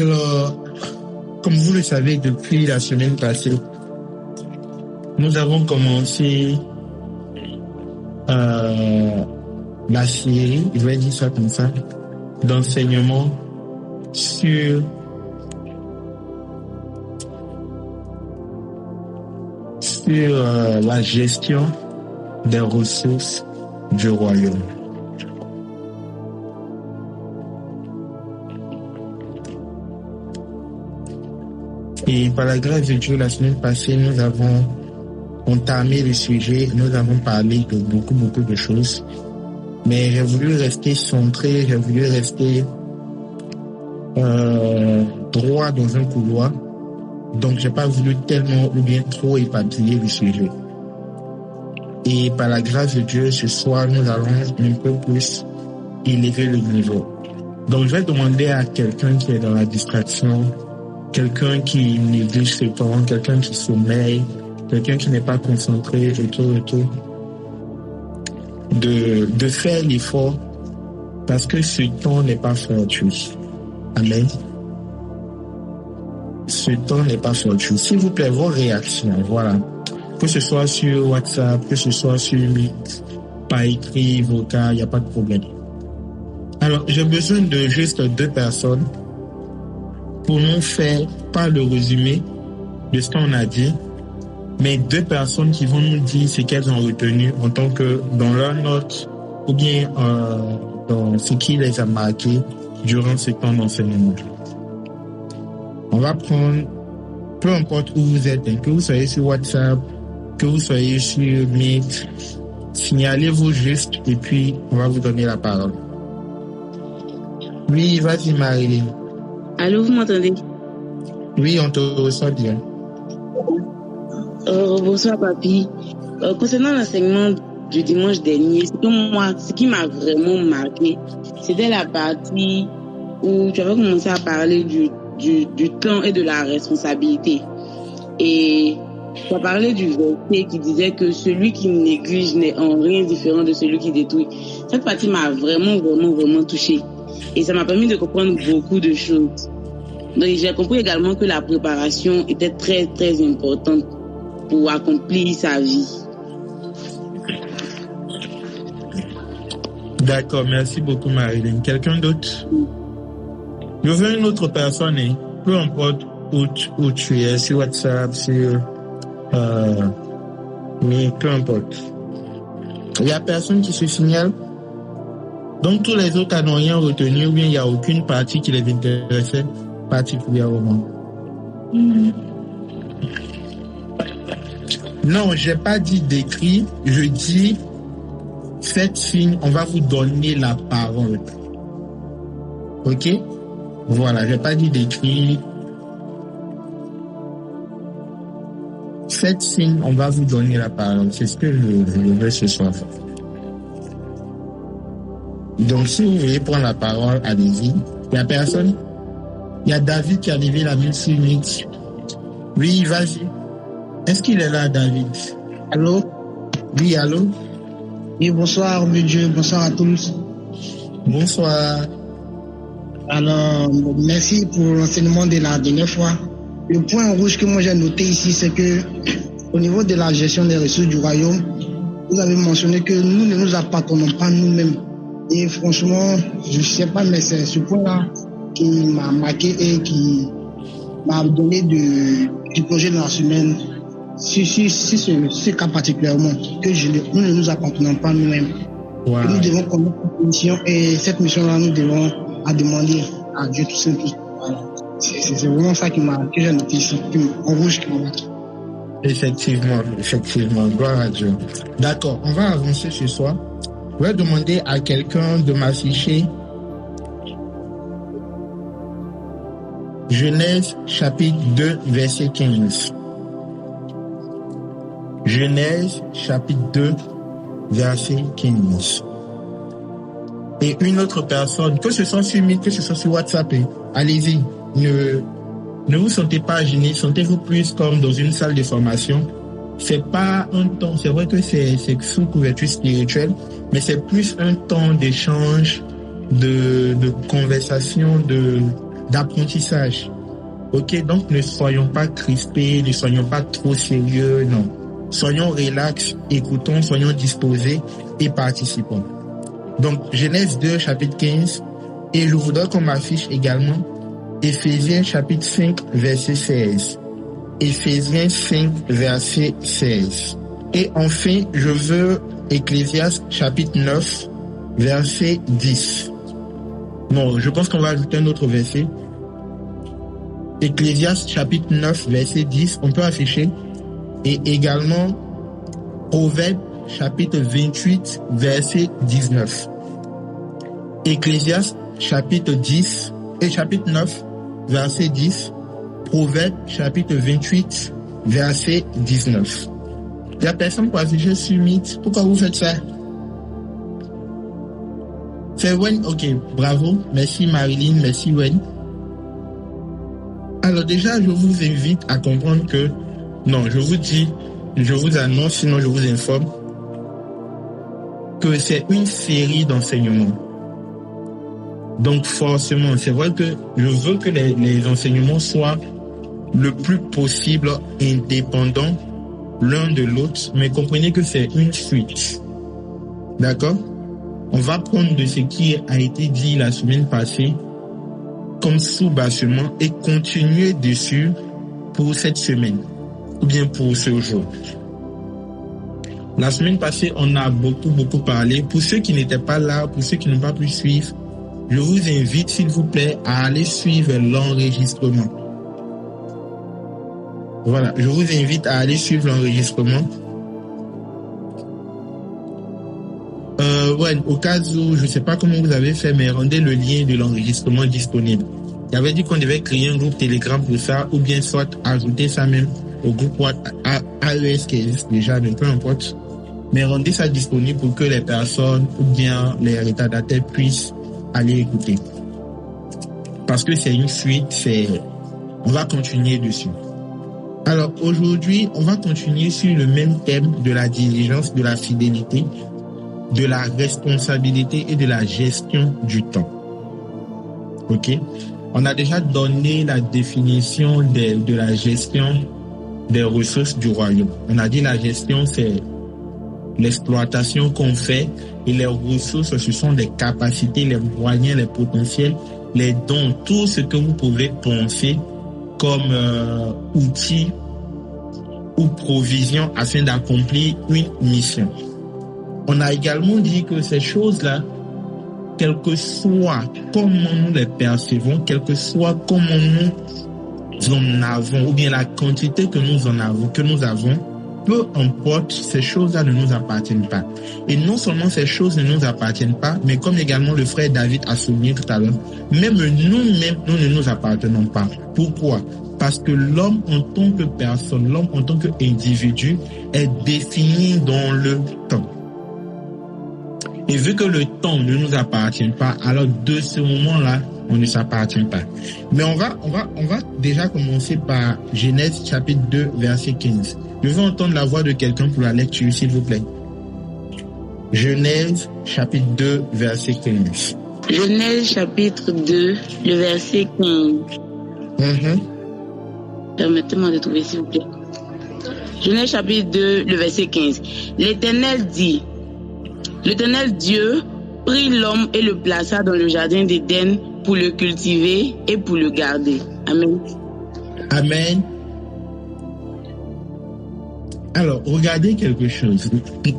Alors, comme vous le savez, depuis la semaine passée, nous avons commencé la série, je vais dire ça comme ça, d'enseignement sur la gestion des ressources du royaume. Et par la grâce de Dieu, la semaine passée, nous avons entamé le sujet, nous avons parlé de beaucoup de choses. Mais j'ai voulu rester centré, j'ai voulu rester droit dans un couloir. Donc, j'ai pas voulu tellement ou bien trop éparpiller le sujet. Et par la grâce de Dieu, ce soir, nous allons un peu plus élever le niveau. Donc, je vais demander à quelqu'un qui est dans la distraction, quelqu'un qui néglige ses temps, quelqu'un qui sommeille, quelqu'un qui n'est pas concentré et tout, de faire l'effort parce que ce temps n'est pas fortuit. Amen. Ce temps n'est pas fortuit. S'il vous plaît, vos réactions, voilà. Que ce soit sur WhatsApp, que ce soit sur Meet, par écrit, vocal, il n'y a pas de problème. Alors, j'ai besoin de juste 2 personnes pour nous faire, pas le résumé de ce qu'on a dit, mais 2 personnes qui vont nous dire ce qu'elles ont retenu en tant que dans leur note ou bien dans ce qui les a marqués durant ce temps d'enseignement. On va prendre, peu importe où vous êtes, que vous soyez sur WhatsApp, que vous soyez sur Meet, signalez-vous juste et puis on va vous donner la parole. Oui, vas-y Marilyn. Allô, vous m'entendez? Oui, on te reçoit bien. Bonsoir, papi. Concernant l'enseignement du dimanche dernier, ce qui m'a vraiment marqué, c'était la partie où tu avais commencé à parler du temps et de la responsabilité. Et tu as parlé du verset qui disait que celui qui néglige n'est en rien différent de celui qui détruit. Cette partie m'a vraiment touchée. Et ça m'a permis de comprendre beaucoup de choses. Donc j'ai compris également que la préparation était très importante pour accomplir sa vie. D'accord, merci beaucoup Marilyn. Quelqu'un d'autre? Je veux une autre personne, peu importe où tu es, sur WhatsApp, mais peu importe. Il n'y a personne qui se signale. Donc tous les autres n'ont rien retenu ou bien il n'y a aucune partie qui les intéressait particulièrement. Non, j'ai pas dit d'écrit, je dis faites signe, on va vous donner la parole. Ok? Voilà, j'ai pas dit d'écrit. Faites signe, on va vous donner la parole. C'est ce que je veux ce soir. Donc, si vous voulez prendre la parole, allez-y. Il n'y a personne? Il y a David qui a levé la main sur Meet. Oui, vas-y. Est-ce qu'il est là, David? Allô? Oui, allô? Oui, bonsoir, mon Dieu. Bonsoir à tous. Bonsoir. Alors, merci pour l'enseignement de la dernière fois. Le point rouge que moi j'ai noté ici, c'est que au niveau de la gestion des ressources du royaume, vous avez mentionné que nous ne nous appartenons pas nous-mêmes. Et franchement, je ne sais pas, mais c'est ce point-là qui m'a marqué et qui m'a donné du projet de la semaine sur ce cas particulièrement, que nous ne nous appartenons pas nous-mêmes. Wow. Nous devons connaître cette mission et cette mission-là, nous devons à demander à Dieu tout seul. Voilà. C'est vraiment ça que j'ai noté ici, en rouge qui m'a marqué. Effectivement, gloire à Dieu. D'accord, on va avancer ce soir. Je vais demander à quelqu'un de m'afficher Genèse chapitre 2, verset 15. Genèse chapitre 2, verset 15. Et une autre personne, que ce soit sur Meet, que ce soit sur WhatsApp, allez-y. Ne vous sentez pas gêné, sentez-vous plus comme dans une salle de formation. C'est pas un temps, c'est vrai que c'est sous couverture spirituelle, mais c'est plus un temps d'échange, de conversation, d'apprentissage. Ok, donc ne soyons pas crispés, ne soyons pas trop sérieux, non. Soyons relax, écoutons, soyons disposés et participons. Donc, Genèse 2, chapitre 15, et je voudrais qu'on m'affiche également Éphésiens chapitre 5, verset 16. Éphésiens 5, verset 16. Et enfin, je veux Ecclésiaste chapitre 9, verset 10. Non, je pense qu'on va ajouter un autre verset. Ecclésiaste chapitre 9, verset 10, on peut afficher. Et également, Proverbe chapitre 28, verset 19. Ecclésiaste chapitre 10 et chapitre 9, verset 10. Proverbe chapitre 28, verset 19. Il y a personne pour afficher sur Meet. Pourquoi vous faites ça? C'est Wen. Ok, bravo. Merci Marilyn, merci Wen. Alors déjà, je vous invite à comprendre que, non, je vous dis, je vous annonce, sinon je vous informe, que c'est une série d'enseignements. Donc forcément, c'est vrai que je veux que les enseignements soient le plus possible indépendants l'un de l'autre, mais comprenez que c'est une suite. D'accord? On va prendre de ce qui a été dit la semaine passée comme sous-bassement et continuer dessus pour cette semaine ou bien pour ce jour. La semaine passée, on a beaucoup parlé. Pour ceux qui n'étaient pas là, pour ceux qui n'ont pas pu suivre, je vous invite, s'il vous plaît, à aller suivre l'enregistrement. Voilà, je vous invite à aller suivre l'enregistrement. Ouais, au cas où, je ne sais pas comment vous avez fait, mais rendez le lien de l'enregistrement disponible. J'avais dit qu'on devait créer un groupe Telegram pour ça, ou bien soit ajouter ça même au groupe AES qui existe déjà, mais peu importe. Mais rendez ça disponible pour que les personnes ou bien les retardataires puissent aller écouter. Parce que c'est une suite, on va continuer dessus. Alors aujourd'hui, on va continuer sur le même thème de la diligence, de la fidélité, de la responsabilité et de la gestion du temps. Ok? On a déjà donné la définition de la gestion des ressources du royaume. On a dit la gestion, c'est l'exploitation qu'on fait, et les ressources, ce sont les capacités, les moyens, les potentiels, les dons, tout ce que vous pouvez penser comme outils ou provisions afin d'accomplir une mission. On a également dit que ces choses-là, quel que soit comment nous les percevons, quel que soit comment nous en avons, ou bien la quantité que nous avons, peu importe, ces choses-là ne nous appartiennent pas. Et non seulement ces choses ne nous appartiennent pas, mais comme également le frère David a souligné tout à l'heure, même nous-mêmes, nous ne nous appartenons pas. Pourquoi? Parce que l'homme en tant que personne, l'homme en tant qu'individu est défini dans le temps. Et vu que le temps ne nous appartient pas, alors de ce moment-là, on ne s'appartient pas. Mais on va déjà commencer par Genèse chapitre 2, verset 15. Je veux entendre la voix de quelqu'un pour la lecture, s'il vous plaît. Genèse chapitre 2, verset 15. Genèse chapitre 2, le verset 15. Permettez-moi de trouver, s'il vous plaît. Genèse chapitre 2, le verset 15. L'Éternel Dieu prit l'homme et le plaça dans le jardin d'Éden pour le cultiver et pour le garder. Amen. Amen. Alors, regardez quelque chose.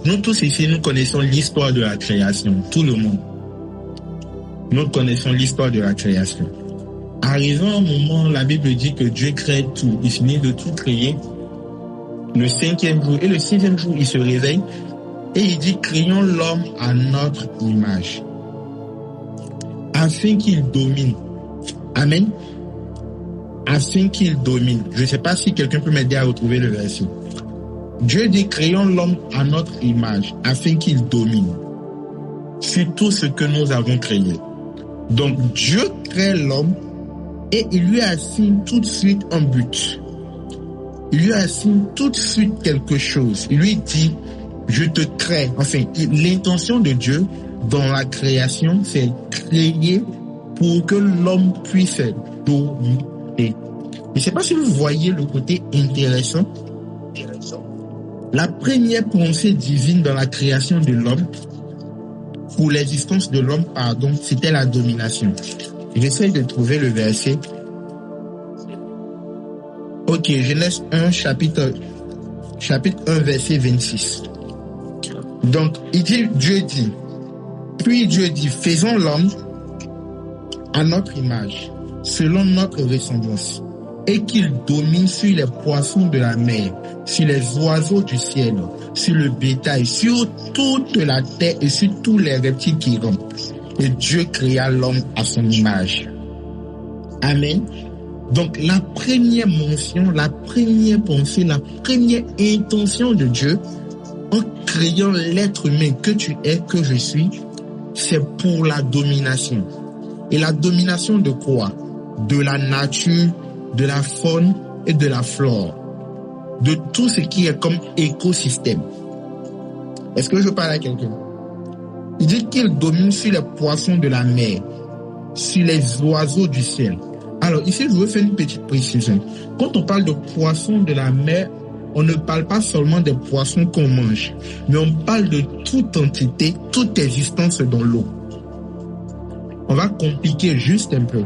Nous tous ici, nous connaissons l'histoire de la création. Tout le monde. Nous connaissons l'histoire de la création. Arrivant un moment, la Bible dit que Dieu crée tout. Il finit de tout créer. Le 5e jour et le 6e jour, il se réveille. Et il dit, créons l'homme à notre image, afin qu'il domine. Amen. Afin qu'il domine. Je ne sais pas si quelqu'un peut m'aider à retrouver le verset. Dieu dit, créons l'homme à notre image, afin qu'il domine sur tout ce que nous avons créé. Donc, Dieu crée l'homme et il lui assigne tout de suite un but. Il lui assigne tout de suite quelque chose. Il lui dit, je te crée. Enfin, l'intention de Dieu dans la création, c'est créer pour que l'homme puisse dominer. Je ne sais pas si vous voyez le côté intéressant. La première pensée divine dans la création de l'homme, pour l'existence de l'homme, c'était la domination. J'essaie de trouver le verset. Ok, Genèse 1, chapitre 1, verset 26. Donc, Dieu dit, puis Dieu dit, faisons l'homme à notre image, selon notre ressemblance, et qu'il domine sur les poissons de la mer, sur les oiseaux du ciel, sur le bétail, sur toute la terre et sur tous les reptiles qui rampent. Et Dieu créa l'homme à son image. Amen. Donc la première mention, la première pensée, la première intention de Dieu en créant l'être humain que tu es, que je suis, c'est pour la domination. Et la domination de quoi? De la nature, de la faune et de la flore. De tout ce qui est comme écosystème. Est-ce que je parle à quelqu'un? Il dit qu'il domine sur les poissons de la mer, sur les oiseaux du ciel. Alors ici, je veux faire une petite précision. Quand on parle de poissons de la mer, on ne parle pas seulement des poissons qu'on mange, mais on parle de toute entité, toute existence dans l'eau. On va compliquer juste un peu,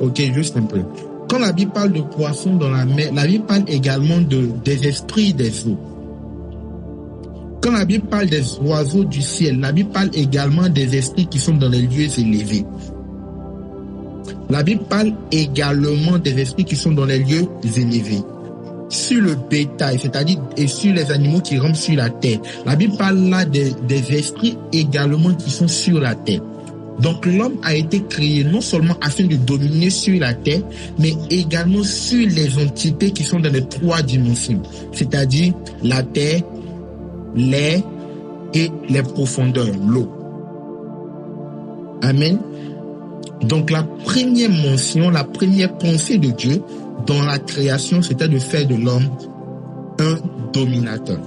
ok, juste un peu. Quand la Bible parle de poissons dans la mer, la Bible parle également des esprits des eaux. Quand la Bible parle des oiseaux du ciel, la Bible parle également des esprits qui sont dans les lieux élevés. La Bible parle également des esprits qui sont dans les lieux élevés. Sur le bétail, c'est-à-dire et sur les animaux qui rampent sur la terre. La Bible parle là des esprits également qui sont sur la terre. Donc l'homme a été créé non seulement afin de dominer sur la terre, mais également sur les entités qui sont dans les 3 dimensions, c'est-à-dire la terre, l'air et les profondeurs, l'eau. Amen. Donc la première mention, la première pensée de Dieu dans la création, c'était de faire de l'homme un dominateur.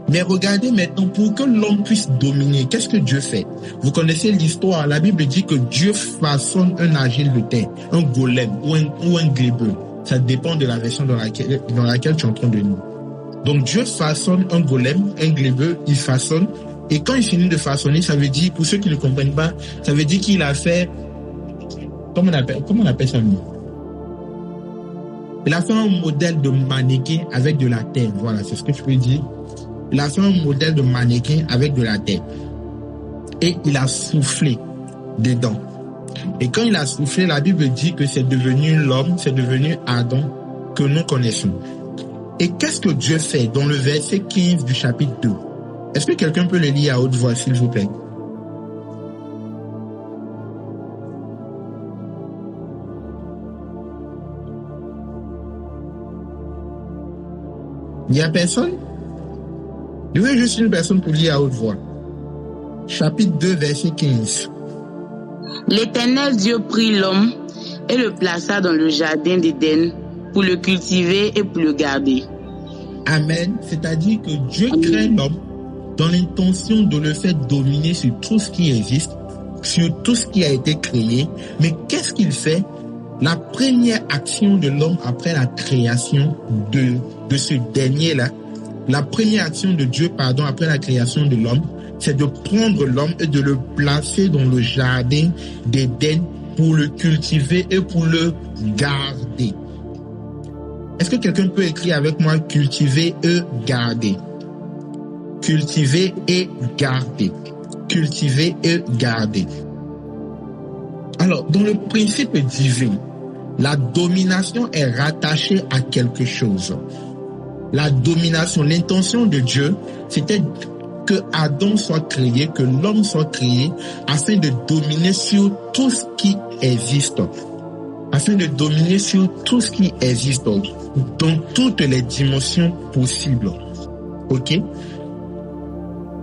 Mais regardez maintenant, pour que l'homme puisse dominer, qu'est-ce que Dieu fait? Vous connaissez l'histoire, la Bible dit que Dieu façonne un argile de terre, un golem ou un glébeux. Ça dépend de la version dans laquelle tu es en train de lire. Donc Dieu façonne un golem, un glébeux, il façonne. Et quand il finit de façonner, ça veut dire, pour ceux qui ne comprennent pas, ça veut dire qu'il a fait, comment on appelle ça nous? Il a fait un modèle de mannequin avec de la terre. Voilà, c'est ce que je peux dire. Il a fait un modèle de mannequin avec de la terre. Et il a soufflé dedans. Et quand il a soufflé, la Bible dit que c'est devenu l'homme, c'est devenu Adam que nous connaissons. Et qu'est-ce que Dieu fait dans le verset 15 du chapitre 2? Est-ce que quelqu'un peut le lire à haute voix, s'il vous plaît? Il n'y a personne? Je veux juste une personne pour lire à haute voix. Chapitre 2, verset 15. L'Éternel Dieu prit l'homme et le plaça dans le jardin d'Éden pour le cultiver et pour le garder. Amen. C'est-à-dire que Dieu crée l'homme dans l'intention de le faire dominer sur tout ce qui existe, sur tout ce qui a été créé. Mais qu'est-ce qu'il fait? La première action de l'homme après la création de ce dernier-là, la première action de Dieu, après la création de l'homme, c'est de prendre l'homme et de le placer dans le jardin d'Éden pour le cultiver et pour le garder. Est-ce que quelqu'un peut écrire avec moi cultiver et garder? Cultiver et garder. Cultiver et garder. Alors, dans le principe divin, la domination est rattachée à quelque chose. La domination, l'intention de Dieu, c'était que Adam soit créé, que l'homme soit créé, afin de dominer sur tout ce qui existe. Afin de dominer sur tout ce qui existe, dans toutes les dimensions possibles. Ok?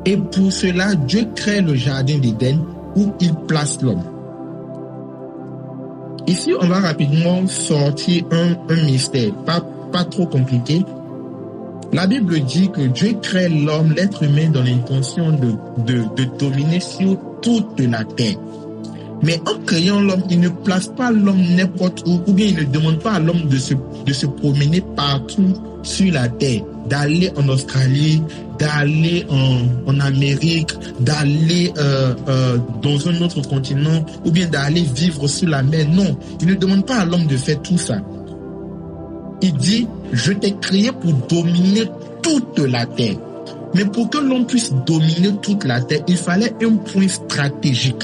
Et pour cela, Dieu crée le jardin d'Éden où il place l'homme. Ici, on va rapidement sortir un mystère, pas trop compliqué. La Bible dit que Dieu crée l'homme, l'être humain, dans l'intention de dominer sur toute la terre. Mais en créant l'homme, il ne place pas l'homme n'importe où, ou bien il ne demande pas à l'homme de se promener partout sur la terre, d'aller en Australie, d'aller en Amérique, d'aller dans un autre continent, ou bien d'aller vivre sur la mer. Non, il ne demande pas à l'homme de faire tout ça. Il dit, je t'ai créé pour dominer toute la terre. Mais pour que l'on puisse dominer toute la terre, il fallait un point stratégique.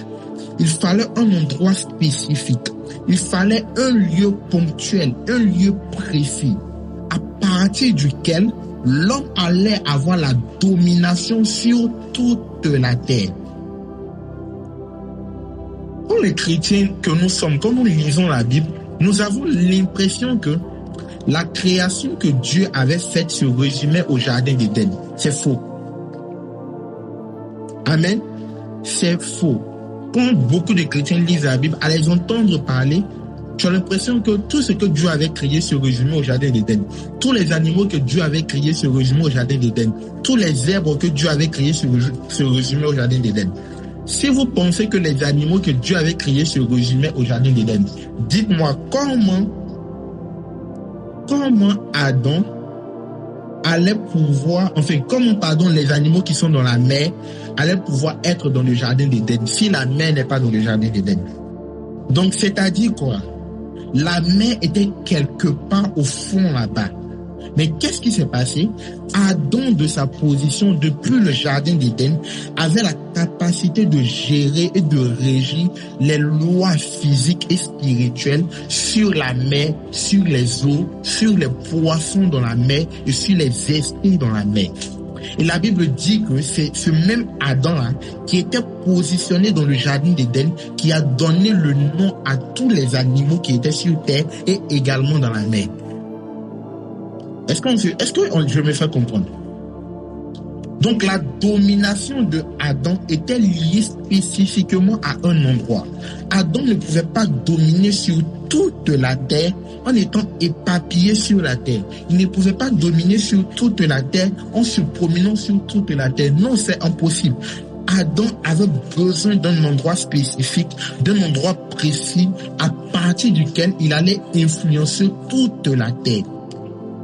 Il fallait un endroit spécifique. Il fallait un lieu ponctuel, un lieu précis, à partir duquel l'homme allait avoir la domination sur toute la terre. Pour les chrétiens que nous sommes, quand nous lisons la Bible, nous avons l'impression que la création que Dieu avait faite se résumait au jardin d'Éden. C'est faux. Amen. C'est faux. Quand beaucoup de chrétiens lisent la Bible, à les entendre parler, tu as l'impression que tout ce que Dieu avait créé se résumait au jardin d'Éden. Tous les animaux que Dieu avait créés se résumaient au jardin d'Éden. Tous les herbes que Dieu avait créés se résumaient au jardin d'Éden. Si vous pensez que les animaux que Dieu avait créés se résumaient au jardin d'Éden, dites-moi comment Adam allait pouvoir, comment les animaux qui sont dans la mer allaient pouvoir être dans le jardin d'Éden si la mer n'est pas dans le jardin d'Éden. Donc, c'est-à-dire quoi? La mer était quelque part au fond là-bas. Mais qu'est-ce qui s'est passé? Adam, de sa position depuis le jardin d'Éden, avait la capacité de gérer et de régir les lois physiques et spirituelles sur la mer, sur les eaux, sur les poissons dans la mer et sur les esprits dans la mer. Et la Bible dit que c'est ce même Adam-là qui était positionné dans le jardin d'Éden qui a donné le nom à tous les animaux qui étaient sur terre et également dans la mer. Est-ce que je me fais comprendre? Donc la domination de Adam était liée spécifiquement à un endroit. Adam ne pouvait pas dominer sur toute la terre en étant éparpillé sur la terre. Il ne pouvait pas dominer sur toute la terre en se promenant sur toute la terre. Non, c'est impossible. Adam avait besoin d'un endroit spécifique, d'un endroit précis à partir duquel il allait influencer toute la terre.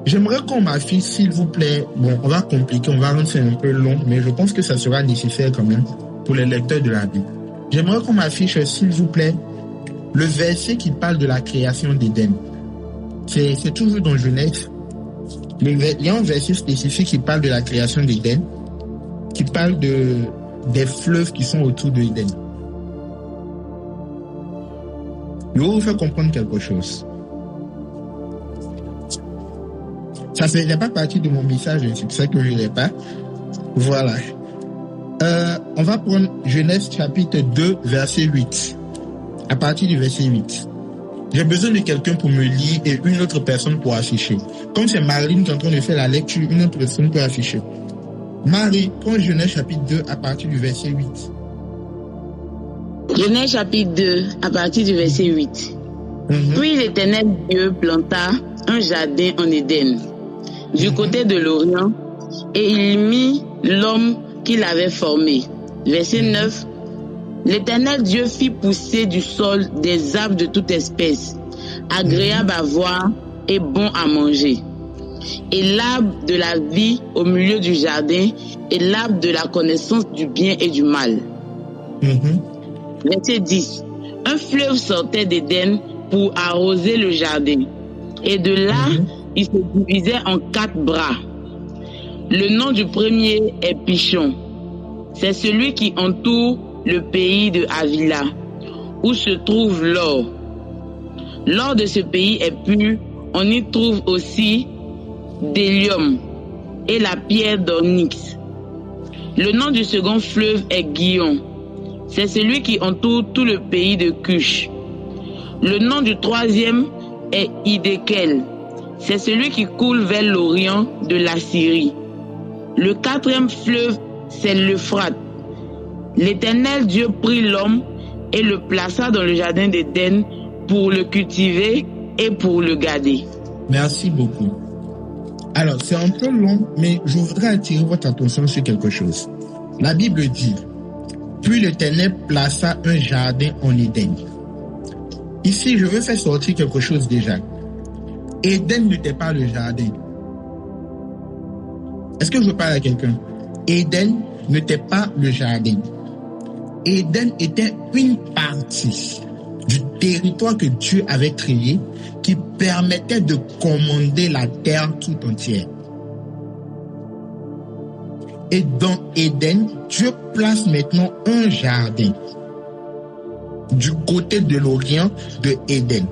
J'aimerais qu'on m'affiche, s'il vous plaît, on va compliquer, on va rendre ça un peu long, mais je pense que ça sera nécessaire quand même pour les lecteurs de la Bible. J'aimerais qu'on m'affiche, s'il vous plaît, le verset qui parle de la création d'Éden. C'est toujours dans Genèse. Il y a un verset spécifique qui parle de la création d'Éden, qui parle des fleuves qui sont autour de Éden. Je vais vous faire comprendre quelque chose. Ça ne faisait pas partie de mon message, c'est pour ça que je ne l'ai pas. Voilà. On va prendre Genèse chapitre 2, verset 8. À partir du verset 8. J'ai besoin de quelqu'un pour me lire et une autre personne pour afficher. Comme c'est Marine qui est en train de faire la lecture, une autre personne peut afficher. Marie, prends Genèse chapitre 2 à partir du verset 8. Genèse chapitre 2 à partir du verset 8. Puis l'Éternel Dieu planta un jardin en Éden, du côté de l'Orient, et il mit l'homme qu'il avait formé. Verset 9. L'Éternel Dieu fit pousser du sol des arbres de toute espèce, agréables à voir et bons à manger. Et l'arbre de la vie au milieu du jardin, et l'arbre de la connaissance du bien et du mal. Verset 10. Un fleuve sortait d'Éden pour arroser le jardin. Et de là, il se divisait en 4 bras. Le nom du premier est Pichon. C'est celui qui entoure le pays de Havila, où se trouve l'or. L'or de ce pays est pur. On y trouve aussi d'hélium et la pierre d'onyx. Le nom du second fleuve est Guillon. C'est celui qui entoure tout le pays de Cush. Le nom du troisième est Hiddekel. C'est celui qui coule vers l'Orient de la Syrie. Le quatrième fleuve, c'est l'Euphrate. L'Éternel Dieu prit l'homme et le plaça dans le jardin d'Éden pour le cultiver et pour le garder. Merci beaucoup. Alors, c'est un peu long, mais je voudrais attirer votre attention sur quelque chose. La Bible dit, Puis l'Éternel plaça un jardin en Éden. Ici, je veux faire sortir quelque chose déjà. Éden n'était pas le jardin. Est-ce que je parle à quelqu'un? Éden n'était pas le jardin. Éden était une partie du territoire que Dieu avait créé qui permettait de commander la terre tout entière. Et dans Éden, Dieu place maintenant un jardin du côté de l'Orient de Éden.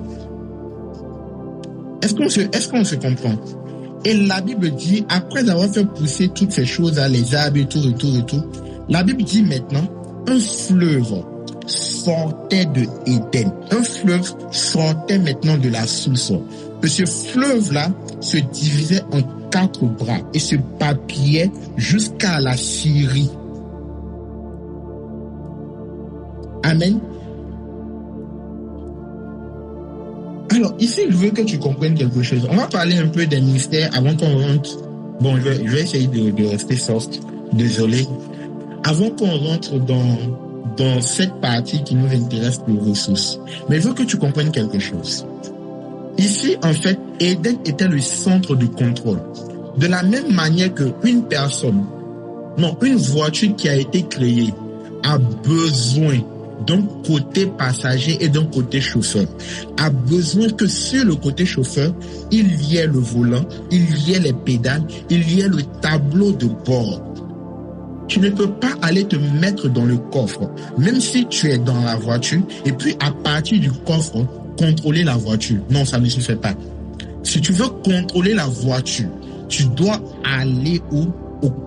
Est-ce qu'on se comprend? Et la Bible dit, après avoir fait pousser toutes ces choses, les arbres et tout, la Bible dit maintenant, un fleuve sortait de Éden. Un fleuve sortait maintenant de la source. Et ce fleuve-là se divisait en 4 bras et se papillait jusqu'à la Syrie. Amen. Alors, ici, je veux que tu comprennes quelque chose. On va parler un peu des mystères avant qu'on rentre. Bon, je vais essayer de rester soft. Désolé. Avant qu'on rentre dans cette partie qui nous intéresse les ressources. Mais je veux que tu comprennes quelque chose. Ici, en fait, Éden était le centre de contrôle. De la même manière qu'une une voiture qui a été créée a besoin d'un côté passager et d'un côté chauffeur, a besoin que sur le côté chauffeur, il y ait le volant, il y ait les pédales, il y ait le tableau de bord. Tu ne peux pas aller te mettre dans le coffre, même si tu es dans la voiture, et puis à partir du coffre, contrôler la voiture. Non, ça ne se fait pas. Si tu veux contrôler la voiture, tu dois aller au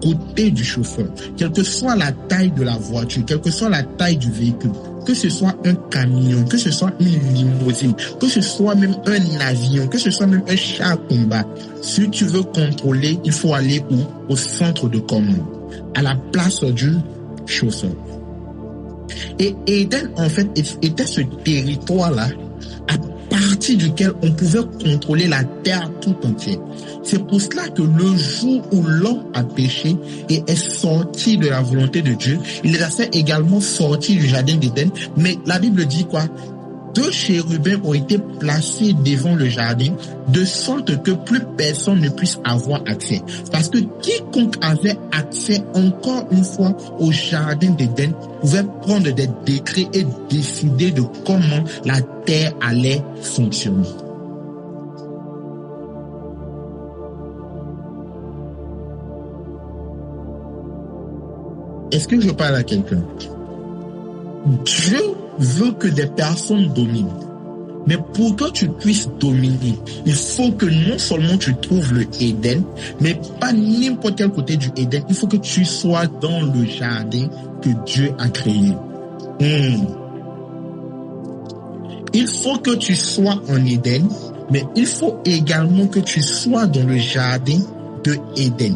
côté du chauffeur, quelle que soit la taille de la voiture, quelle que soit la taille du véhicule, que ce soit un camion, que ce soit une limousine, que ce soit même un avion, que ce soit même un char à combat. Si tu veux contrôler, il faut aller au centre de commande, à la place du chauffeur. Et Éden, en fait, était ce territoire-là à partir duquel on pouvait contrôler la terre tout entière. C'est pour cela que le jour où l'homme a péché et est sorti de la volonté de Dieu, il les a fait également sortir du jardin d'Éden. Mais la Bible dit quoi? 2 chérubins ont été placés devant le jardin de sorte que plus personne ne puisse avoir accès. Parce que quiconque avait accès encore une fois au jardin d'Éden pouvait prendre des décrets et décider de comment la terre allait fonctionner. Est-ce que je parle à quelqu'un? Dieu veut que des personnes dominent. Mais pour que tu puisses dominer, il faut que non seulement tu trouves le Éden, mais pas n'importe quel côté du Éden. Il faut que tu sois dans le jardin que Dieu a créé. Il faut que tu sois en Éden, mais il faut également que tu sois dans le jardin de Éden.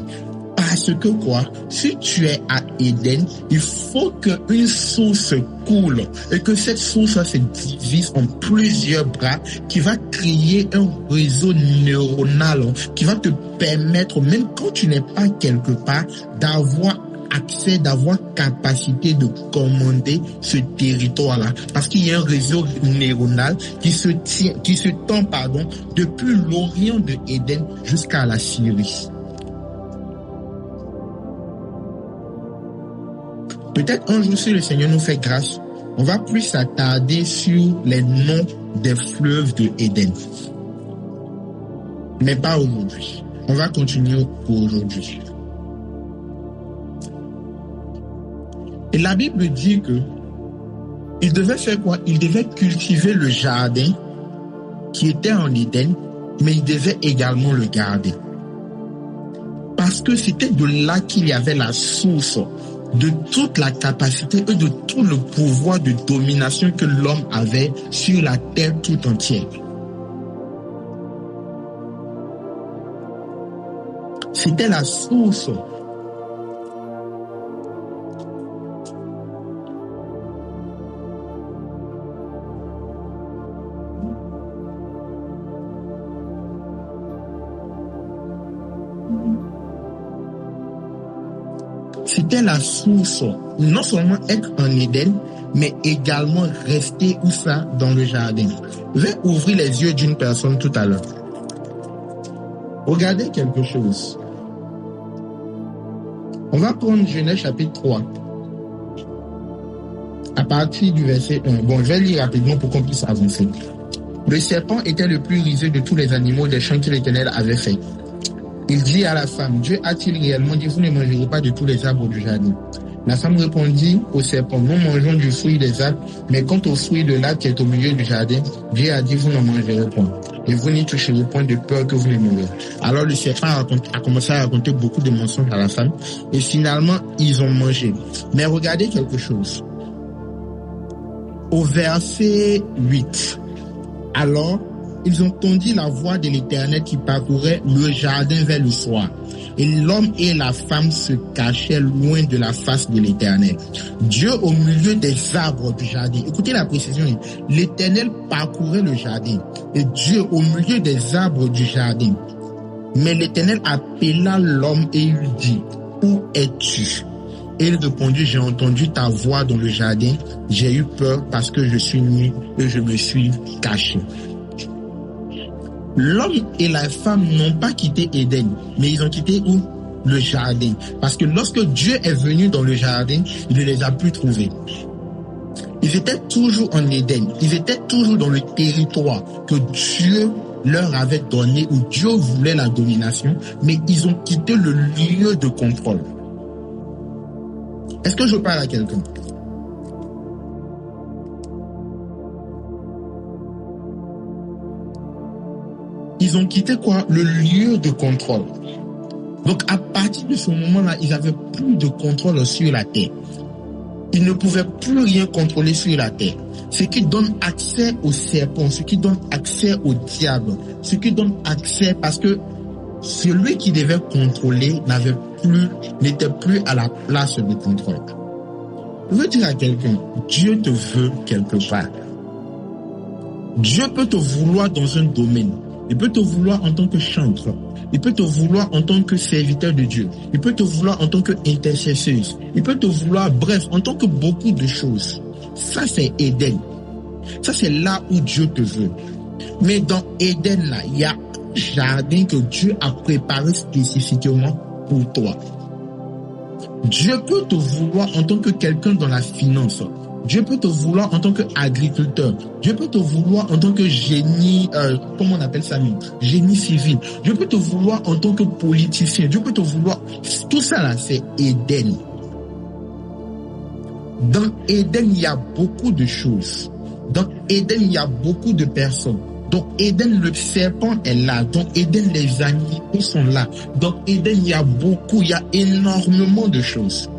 Parce que quoi? Si tu es à Éden, il faut qu'une source coule et que cette source se divise en plusieurs bras qui va créer un réseau neuronal qui va te permettre, même quand tu n'es pas quelque part, d'avoir accès, d'avoir capacité de commander ce territoire-là. Parce qu'il y a un réseau neuronal qui se tend, depuis l'Orient de Éden jusqu'à la Syrie. Peut-être un jour, si le Seigneur nous fait grâce, on va plus s'attarder sur les noms des fleuves de Éden. Mais pas aujourd'hui. On va continuer pour aujourd'hui. Et la Bible dit que il devait faire quoi? Il devait cultiver le jardin qui était en Éden, mais il devait également le garder. Parce que c'était de là qu'il y avait la source de toute la capacité et de tout le pouvoir de domination que l'homme avait sur la terre tout entière. C'était la source. c'était la source. Non seulement être en Éden, mais également rester où ça? Dans le jardin. Je vais ouvrir les yeux d'une personne tout à l'heure. Regardez quelque chose. On va prendre Genèse chapitre 3. À partir du verset 1. Bon, je vais lire rapidement pour qu'on puisse avancer. Le serpent était le plus rusé de tous les animaux des champs que l'Éternel avait fait. Il dit à la femme, Dieu a-t-il réellement dit, vous ne mangerez pas de tous les arbres du jardin? La femme répondit au serpent, nous mangeons du fruit des arbres, mais quant au fruit de l'arbre qui est au milieu du jardin, Dieu a dit, vous n'en mangerez point. Et vous n'y toucherez point de peur que vous ne mourrez. Alors le serpent a commencé à raconter beaucoup de mensonges à la femme, et finalement, ils ont mangé. Mais regardez quelque chose. Au verset 8, alors, ils entendirent la voix de l'Éternel qui parcourait le jardin vers le soir. Et l'homme et la femme se cachaient loin de la face de l'Éternel. Dieu au milieu des arbres du jardin. Écoutez la précision. L'Éternel parcourait le jardin. Et Dieu au milieu des arbres du jardin. Mais l'Éternel appela l'homme et lui dit, où es-tu? Et il répondit, j'ai entendu ta voix dans le jardin. J'ai eu peur parce que je suis nu et je me suis caché. L'homme et la femme n'ont pas quitté Éden, mais ils ont quitté où? Le jardin. Parce que lorsque Dieu est venu dans le jardin, il ne les a plus trouvés. Ils étaient toujours en Éden. Ils étaient toujours dans le territoire que Dieu leur avait donné, où Dieu voulait la domination, mais ils ont quitté le lieu de contrôle. Est-ce que je parle à quelqu'un? Ils ont quitté quoi? Le lieu de contrôle. Donc, à partir de ce moment-là, ils n'avaient plus de contrôle sur la terre. Ils ne pouvaient plus rien contrôler sur la terre. Ce qui donne accès au serpent, ce qui donne accès au diable, ce qui donne accès parce que celui qui devait contrôler n'était plus à la place de contrôle. Je veux dire à quelqu'un, Dieu te veut quelque part. Dieu peut te vouloir dans un domaine. Il peut te vouloir en tant que chantre. Il peut te vouloir en tant que serviteur de Dieu. Il peut te vouloir en tant qu'intercesseuse. Il peut te vouloir, bref, en tant que beaucoup de choses. Ça, c'est Éden. Ça, c'est là où Dieu te veut. Mais dans Éden, là, il y a un jardin que Dieu a préparé spécifiquement pour toi. Dieu peut te vouloir en tant que quelqu'un dans la finance. Dieu peut te vouloir en tant qu'agriculteur. Dieu peut te vouloir en tant que génie, comment on appelle ça même? Génie civil. Dieu peut te vouloir en tant que politicien. Dieu peut te vouloir. Tout ça là, c'est Éden. Dans Éden, il y a beaucoup de choses. Dans Éden, il y a beaucoup de personnes. Dans Éden, le serpent est là. Dans Éden, les animaux sont là. Dans Éden, il y a énormément de choses.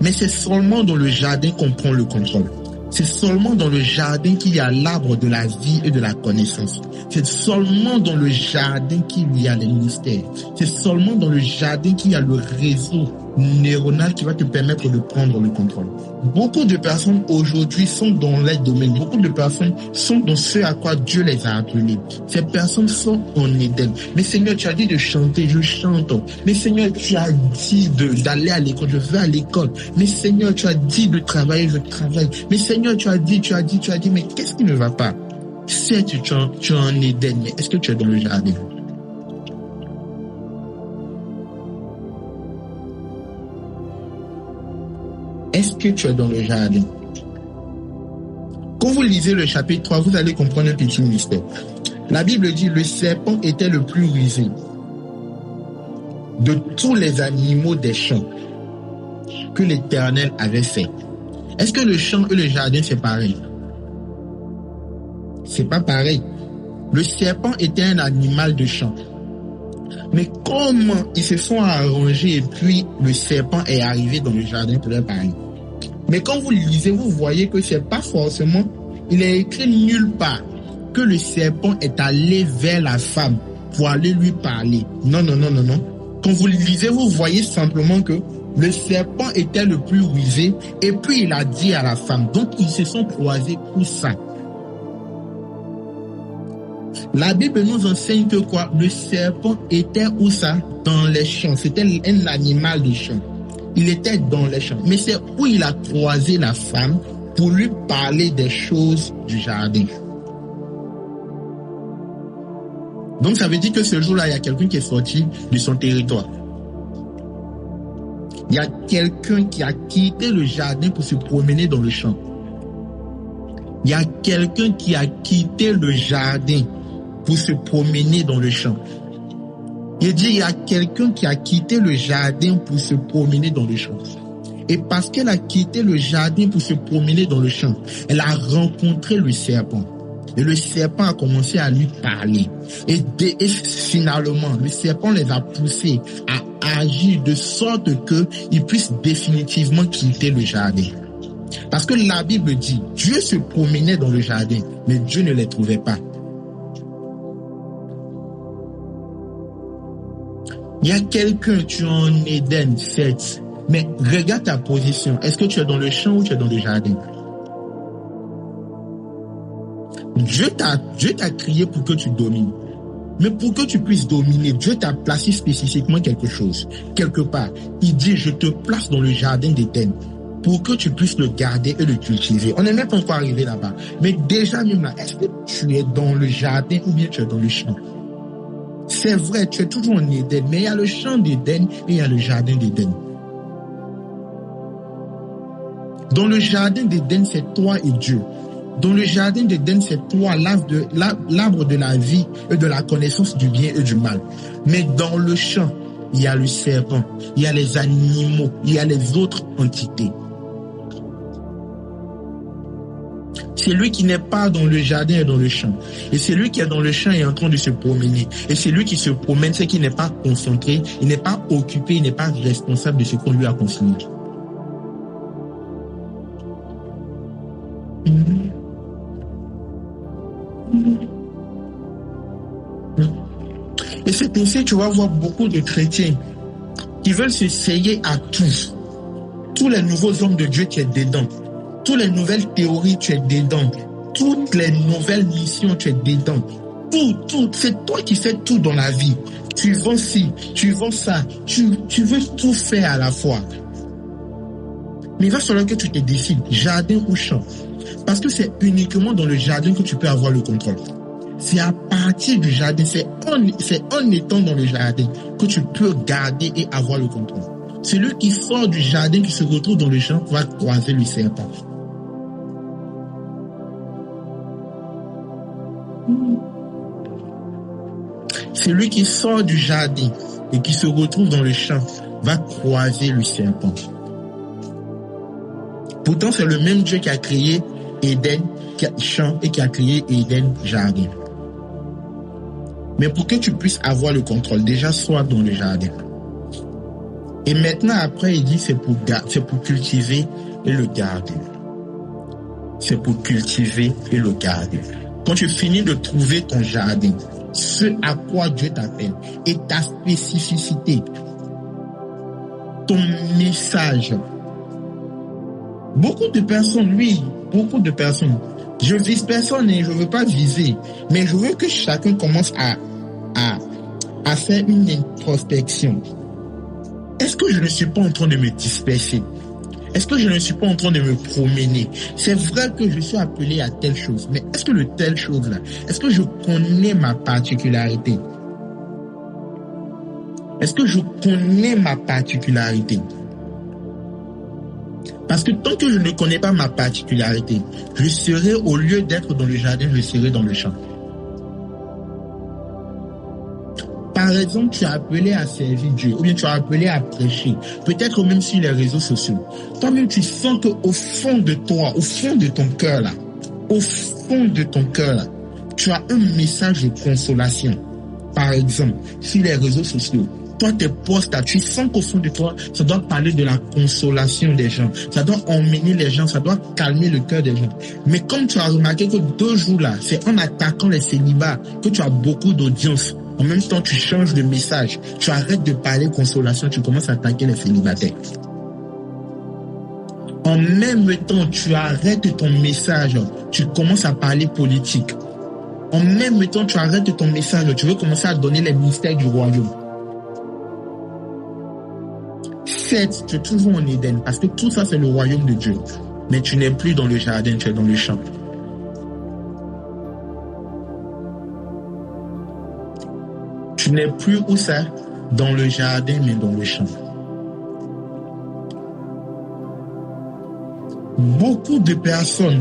Mais c'est seulement dans le jardin qu'on prend le contrôle. C'est seulement dans le jardin qu'il y a l'arbre de la vie et de la connaissance. C'est seulement dans le jardin qu'il y a les mystères. C'est seulement dans le jardin qu'il y a le réseau neuronal qui va te permettre de prendre le contrôle. Beaucoup de personnes aujourd'hui sont dans les domaines. Beaucoup de personnes sont dans ce à quoi Dieu les a appelés. Ces personnes sont en Éden. Mais Seigneur, tu as dit de chanter, je chante. Mais Seigneur, tu as dit d'aller à l'école, je vais à l'école. Mais Seigneur, tu as dit de travailler, je travaille. Mais Seigneur, tu as dit, mais qu'est-ce qui ne va pas? Certes, tu es en Éden, mais est-ce que tu es dans le jardin? Est-ce que tu es dans le jardin? Quand vous lisez le chapitre 3, vous allez comprendre un petit mystère. La Bible dit, le serpent était le plus rusé de tous les animaux des champs que l'Éternel avait fait. Est-ce que le champ et le jardin, c'est pareil? C'est pas pareil. Le serpent était un animal de champ. Mais comment ils se sont arrangés et puis le serpent est arrivé dans le jardin pour leur parler. Mais quand vous lisez, vous voyez que c'est pas forcément, il est écrit nulle part que le serpent est allé vers la femme pour aller lui parler. Non. Quand vous lisez, vous voyez simplement que le serpent était le plus rusé et puis il a dit à la femme. Donc ils se sont croisés pour ça. La Bible nous enseigne que quoi? Le serpent était où ça? Dans les champs. C'était un animal de champ. Il était dans les champs. Mais c'est où il a croisé la femme pour lui parler des choses du jardin. Donc ça veut dire que ce jour-là, il y a quelqu'un qui est sorti de son territoire. Il y a quelqu'un qui a quitté le jardin pour se promener dans le champ. Il y a quelqu'un qui a quitté le jardin pour se promener dans le champ. Il dit, il y a quelqu'un qui a quitté le jardin pour se promener dans le champ. Et parce qu'elle a quitté le jardin pour se promener dans le champ, elle a rencontré le serpent. Et le serpent a commencé à lui parler. Et finalement, le serpent les a poussés à agir de sorte qu'ils puissent définitivement quitter le jardin. Parce que la Bible dit, Dieu se promenait dans le jardin, mais Dieu ne les trouvait pas. Il y a quelqu'un, tu es en Éden, certes, mais regarde ta position. Est-ce que tu es dans le champ ou tu es dans le jardin? Dieu t'a créé pour que tu domines. Mais pour que tu puisses dominer, Dieu t'a placé spécifiquement quelque chose. Quelque part, il dit, je te place dans le jardin d'Éden pour que tu puisses le garder et le cultiver. On n'est même pas encore arrivé là-bas. Mais déjà même là, est-ce que tu es dans le jardin ou bien tu es dans le champ? C'est vrai, tu es toujours en Éden, mais il y a le champ d'Éden et il y a le jardin d'Éden. Dans le jardin d'Éden, c'est toi et Dieu. Dans le jardin d'Éden, c'est toi, l'arbre de la vie et de la connaissance du bien et du mal. Mais dans le champ, il y a le serpent, il y a les animaux, il y a les autres entités. C'est lui qui n'est pas dans le jardin et dans le champ. Et c'est lui qui est dans le champ et est en train de se promener. Et c'est lui qui se promène, c'est qu'il n'est pas concentré, il n'est pas occupé, il n'est pas responsable de ce qu'on lui a confié. Et c'est ainsi que tu vas voir beaucoup de chrétiens qui veulent s'essayer à tout. Tous les nouveaux hommes de Dieu, tu es dedans. Toutes les nouvelles théories, tu es dedans. Toutes les nouvelles missions, tu es dedans. Tout. C'est toi qui fais tout dans la vie. Tu vends ci, tu vends ça. Tu veux tout faire à la fois. Mais il va falloir que tu te décides, jardin ou champ. Parce que c'est uniquement dans le jardin que tu peux avoir le contrôle. C'est à partir du jardin, c'est en étant dans le jardin que tu peux garder et avoir le contrôle. Celui qui sort du jardin, qui se retrouve dans le champ, va croiser le serpent. Celui qui sort du jardin et qui se retrouve dans le champ va croiser le serpent. Pourtant, c'est le même Dieu qui a créé Éden, champ, et qui a créé Éden, jardin. Mais pour que tu puisses avoir le contrôle, déjà sois dans le jardin. Et maintenant, après, il dit c'est pour cultiver et le garder. C'est pour cultiver et le garder. Quand tu finis de trouver ton jardin, ce à quoi Dieu t'appelle, et ta spécificité, ton message. Beaucoup de personnes, je vise personne et je veux pas viser, mais je veux que chacun commence à faire une introspection. Est-ce que je ne suis pas en train de me disperser? Est-ce que je ne suis pas en train de me promener? C'est vrai que je suis appelé à telle chose, mais est-ce que le telle chose-là, est-ce que je connais ma particularité? Est-ce que je connais ma particularité? Parce que tant que je ne connais pas ma particularité, je serai, au lieu d'être dans le jardin, je serai dans le champ. Par exemple, tu es appelé à servir Dieu, ou bien tu es appelé à prêcher, peut-être même sur les réseaux sociaux. Toi-même, tu sens qu'au fond de toi, au fond de ton cœur là, tu as un message de consolation. Par exemple, sur les réseaux sociaux, toi, tes posts là, tu sens qu'au fond de toi, ça doit parler de la consolation des gens, ça doit emmener les gens, ça doit calmer le cœur des gens. Mais comme tu as remarqué que 2 jours là, c'est en attaquant les célibats que tu as beaucoup d'audience. En même temps, tu changes de message. Tu arrêtes de parler consolation, tu commences à attaquer les célibataires. En même temps, tu arrêtes ton message, tu commences à parler politique. En même temps, tu arrêtes ton message, tu veux commencer à donner les mystères du royaume. Certes, tu es toujours en Éden, parce que tout ça, c'est le royaume de Dieu. Mais tu n'es plus dans le jardin, tu es dans le champ. Tu n'es plus où ça? Dans le jardin, mais dans le champ. Beaucoup de personnes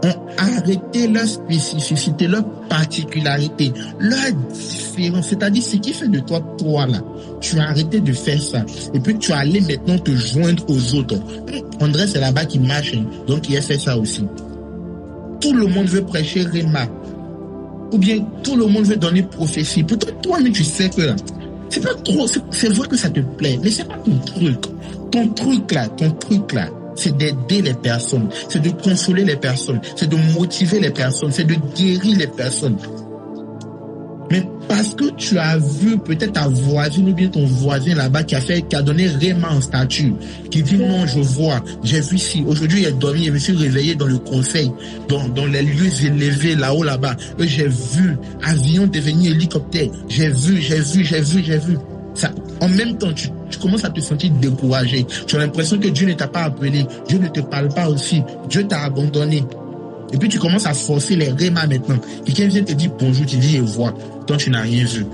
ont arrêté leur spécificité, leur particularité, leur différence. C'est-à-dire ce qui fait de toi, toi là. Tu as arrêté de faire ça. Et puis tu es allé maintenant te joindre aux autres. André, c'est là-bas qui marche. Donc il a fait ça aussi. Tout le monde veut prêcher Réma. Ou bien tout le monde veut donner prophétie. Pourtant, toi-même, tu sais que là, c'est pas trop, c'est vrai que ça te plaît, mais c'est pas ton truc. Ton truc là, c'est d'aider les personnes, c'est de consoler les personnes, c'est de motiver les personnes, c'est de guérir les personnes. Mais parce que tu as vu peut-être ta voisine ou bien ton voisin là-bas qui a donné Réma en statut, qui dit non, je vois, j'ai vu ici, aujourd'hui il a dormi, je me suis réveillé dans le conseil, dans les lieux élevés là-haut là-bas, j'ai vu avion devenir hélicoptère, j'ai vu. Ça, en même temps, tu commences à te sentir découragé. Tu as l'impression que Dieu ne t'a pas appelé, Dieu ne te parle pas aussi, Dieu t'a abandonné. Et puis tu commences à forcer les Réma maintenant. Quelqu'un vient te dire bonjour, tu dis et vois. Toi, tu n'as rien vu.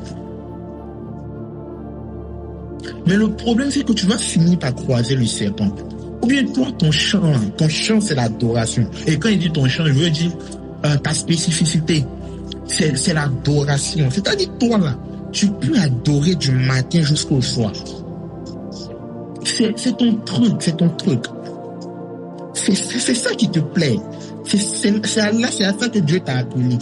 Mais le problème, c'est que tu vas finir par croiser le serpent. Ou bien toi, ton chant, c'est l'adoration. Et quand il dit ton chant, je veux dire ta spécificité. C'est l'adoration. C'est-à-dire toi là, tu peux adorer du matin jusqu'au soir. C'est ton truc. C'est ça qui te plaît. C'est à ça que Dieu t'a appelé.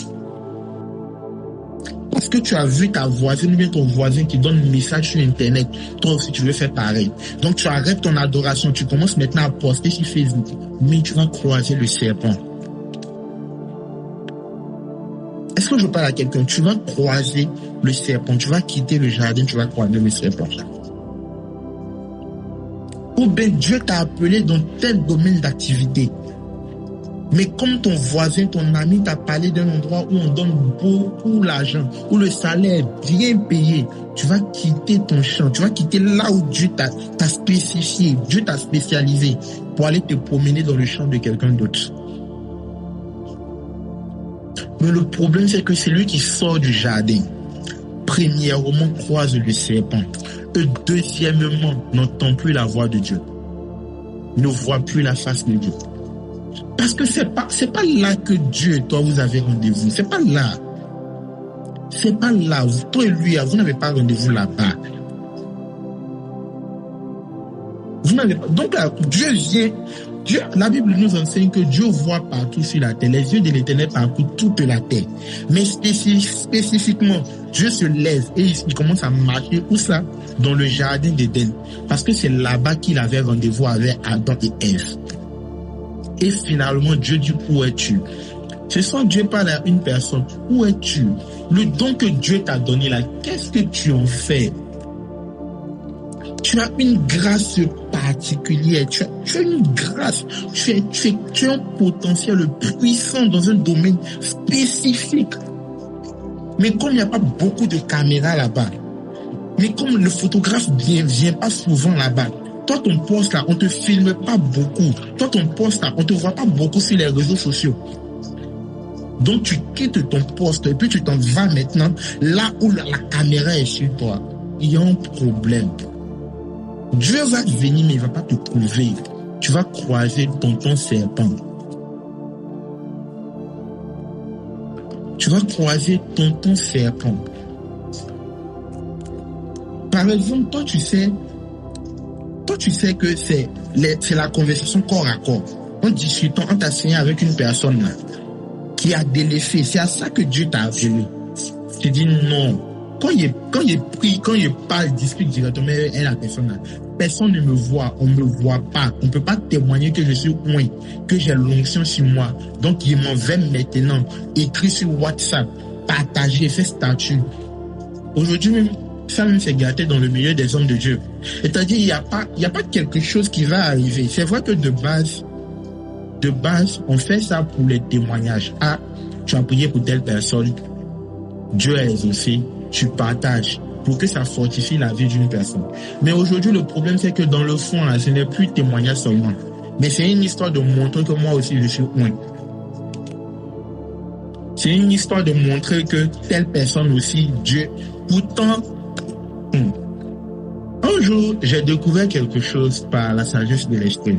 Parce que tu as vu ta voisine ou bien ton voisin qui donne un message sur Internet, toi aussi tu veux faire pareil. Donc tu arrêtes ton adoration, tu commences maintenant à poster sur Facebook, mais tu vas croiser le serpent. Est-ce que je parle à quelqu'un? Tu vas croiser le serpent, tu vas quitter le jardin, tu vas croiser le serpent. Ou bien Dieu t'a appelé dans tel domaine d'activité. Mais comme ton voisin, ton ami t'a parlé d'un endroit où on donne beaucoup d'argent, où le salaire est bien payé, tu vas quitter ton champ, tu vas quitter là où Dieu t'a spécifié, Dieu t'a spécialisé pour aller te promener dans le champ de quelqu'un d'autre. Mais le problème, c'est que celui qui sort du jardin, premièrement, croise le serpent. Et deuxièmement, n'entend plus la voix de Dieu. Ne voit plus la face de Dieu. Parce que c'est pas là que Dieu et toi vous avez rendez-vous. C'est pas là. Toi et lui, vous n'avez pas rendez-vous là-bas. Vous n'avez pas. Donc là, Dieu vient. La Bible nous enseigne que Dieu voit partout sur la terre. Les yeux de l'Éternel parcourent toute la terre. Mais spécifiquement, Dieu se lève et il commence à marcher où ça? Dans le jardin d'Éden. Parce que c'est là-bas qu'il avait rendez-vous avec Adam et Ève. Et finalement, Dieu dit, où es-tu? Ce soir, Dieu parle à une personne. Où es-tu? Le don que Dieu t'a donné là, qu'est-ce que tu en fais? Tu as une grâce particulière. Tu as une grâce. Tu as un potentiel puissant dans un domaine spécifique. Mais comme il n'y a pas beaucoup de caméras là-bas, mais comme le photographe vient pas souvent là-bas, toi, ton poste là, on te filme pas beaucoup. Toi, ton poste là, on te voit pas beaucoup sur les réseaux sociaux. Donc, tu quittes ton poste et puis tu t'en vas maintenant là où la caméra est sur toi. Il y a un problème. Dieu va venir, mais il va pas te trouver. Tu vas croiser ton serpent. Tu vas croiser ton serpent. Par exemple, toi, tu sais que c'est la conversation corps à corps. En discutant, en t'asseyant avec une personne là, qui a délaissé. C'est à ça que Dieu t'a appelé. Tu dis non. Quand il parle, il discute directement avec la personne là. Personne ne me voit, on ne me voit pas. On ne peut pas témoigner que je suis loin, que j'ai l'onction sur moi. Donc il m'en va maintenant. Écrit sur WhatsApp, partager, faire statut. Aujourd'hui même, ça même c'est gâté dans le milieu des hommes de Dieu. C'est-à-dire, il n'y a pas quelque chose qui va arriver. C'est vrai que de base, on fait ça pour les témoignages. Ah, tu as prié pour telle personne, Dieu a exaucé, tu partages. pour que ça fortifie la vie d'une personne. Mais aujourd'hui, le problème, c'est que dans le fond, là, ce n'est plus témoignage seulement. Mais c'est une histoire de montrer que moi aussi, je suis loin. C'est une histoire de montrer que telle personne aussi, Dieu. Pourtant, un jour, j'ai découvert quelque chose par la sagesse de l'esprit.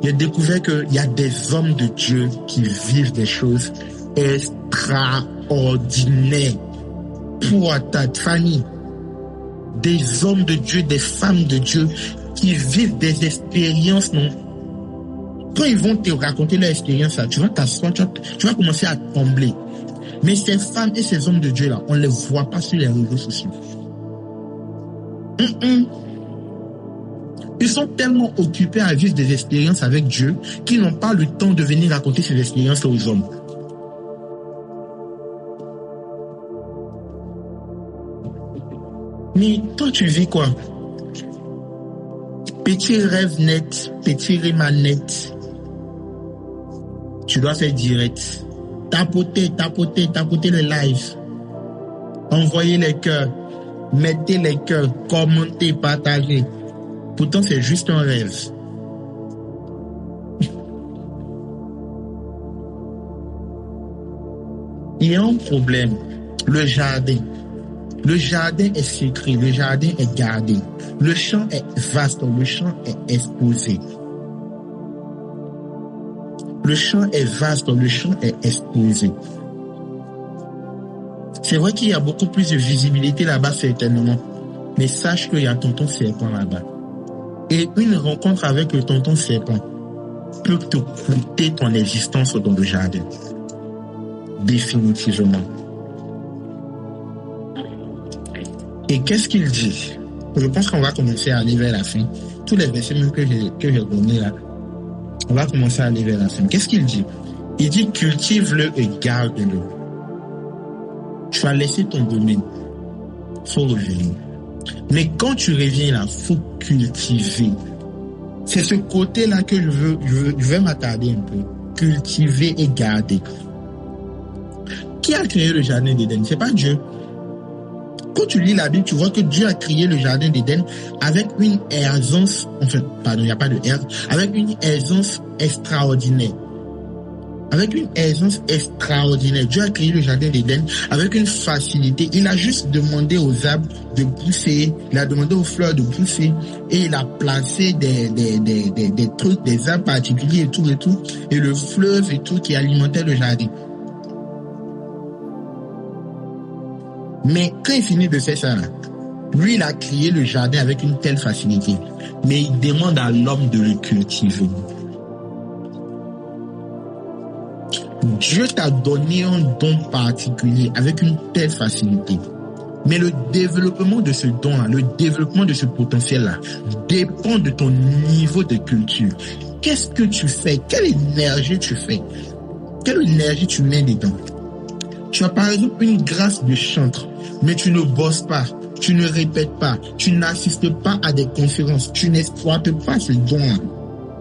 J'ai découvert qu'il y a des hommes de Dieu qui vivent des choses extraordinaires pour ta famille. Des hommes de Dieu, des femmes de Dieu qui vivent des expériences, non? Quand ils vont te raconter leur expérience, tu vas t'asseoir, tu vas commencer à trembler. Mais ces femmes et ces hommes de Dieu là, on ne les voit pas sur les réseaux sociaux. Ils sont tellement occupés à vivre des expériences avec Dieu qu'ils n'ont pas le temps de venir raconter ces expériences aux hommes. Mais toi, tu vis quoi? Petit rêve net, petit rime net. Tu dois faire direct. Tapoter le live. Envoyer les cœurs. Mettez les cœurs. Commentez, partagez. Pourtant, c'est juste un rêve. Il y a un problème. Le jardin. Le jardin est secret. Le jardin est gardé. Le champ est vaste. Le champ est exposé. Le champ est vaste, le champ est exposé. C'est vrai qu'il y a beaucoup plus de visibilité là-bas, certainement. Mais sache qu'il y a tonton serpent là-bas. Et une rencontre avec le tonton serpent peut te coûter ton existence dans le jardin. Définitivement. Et qu'est-ce qu'il dit? Je pense qu'on va commencer à aller vers la fin. Tous les versets même que j'ai donnés là, on va commencer à aller vers la fin. Qu'est-ce qu'il dit? Il dit cultive-le et garde-le. Tu as laissé ton domaine. Faut revenir. Mais quand tu reviens là, faut cultiver. C'est ce côté-là que je vais m'attarder un peu. Cultiver et garder. Qui a créé le jardin d'Éden? C'est pas Dieu. Quand tu lis la Bible, tu vois que Dieu a créé le jardin d'Éden avec une aisance, il n'y a pas de aisance, avec une aisance extraordinaire. Avec une aisance extraordinaire. Dieu a créé le jardin d'Éden avec une facilité. Il a juste demandé aux arbres de pousser, il a demandé aux fleurs de pousser, et il a placé des trucs, des arbres particuliers et tout, et le fleuve et tout qui alimentait le jardin. Mais quand il finit de faire ça, là, lui, il a créé le jardin avec une telle facilité. Mais il demande à l'homme de le cultiver. Dieu t'a donné un don particulier avec une telle facilité. Mais le développement de ce don-là, le développement de ce potentiel-là, dépend de ton niveau de culture. Qu'est-ce que tu fais? Quelle énergie tu fais? Quelle énergie tu mets dedans? Tu as par exemple une grâce de chantre, mais tu ne bosses pas, tu ne répètes pas, tu n'assistes pas à des conférences, tu n'exploites pas ce don-là.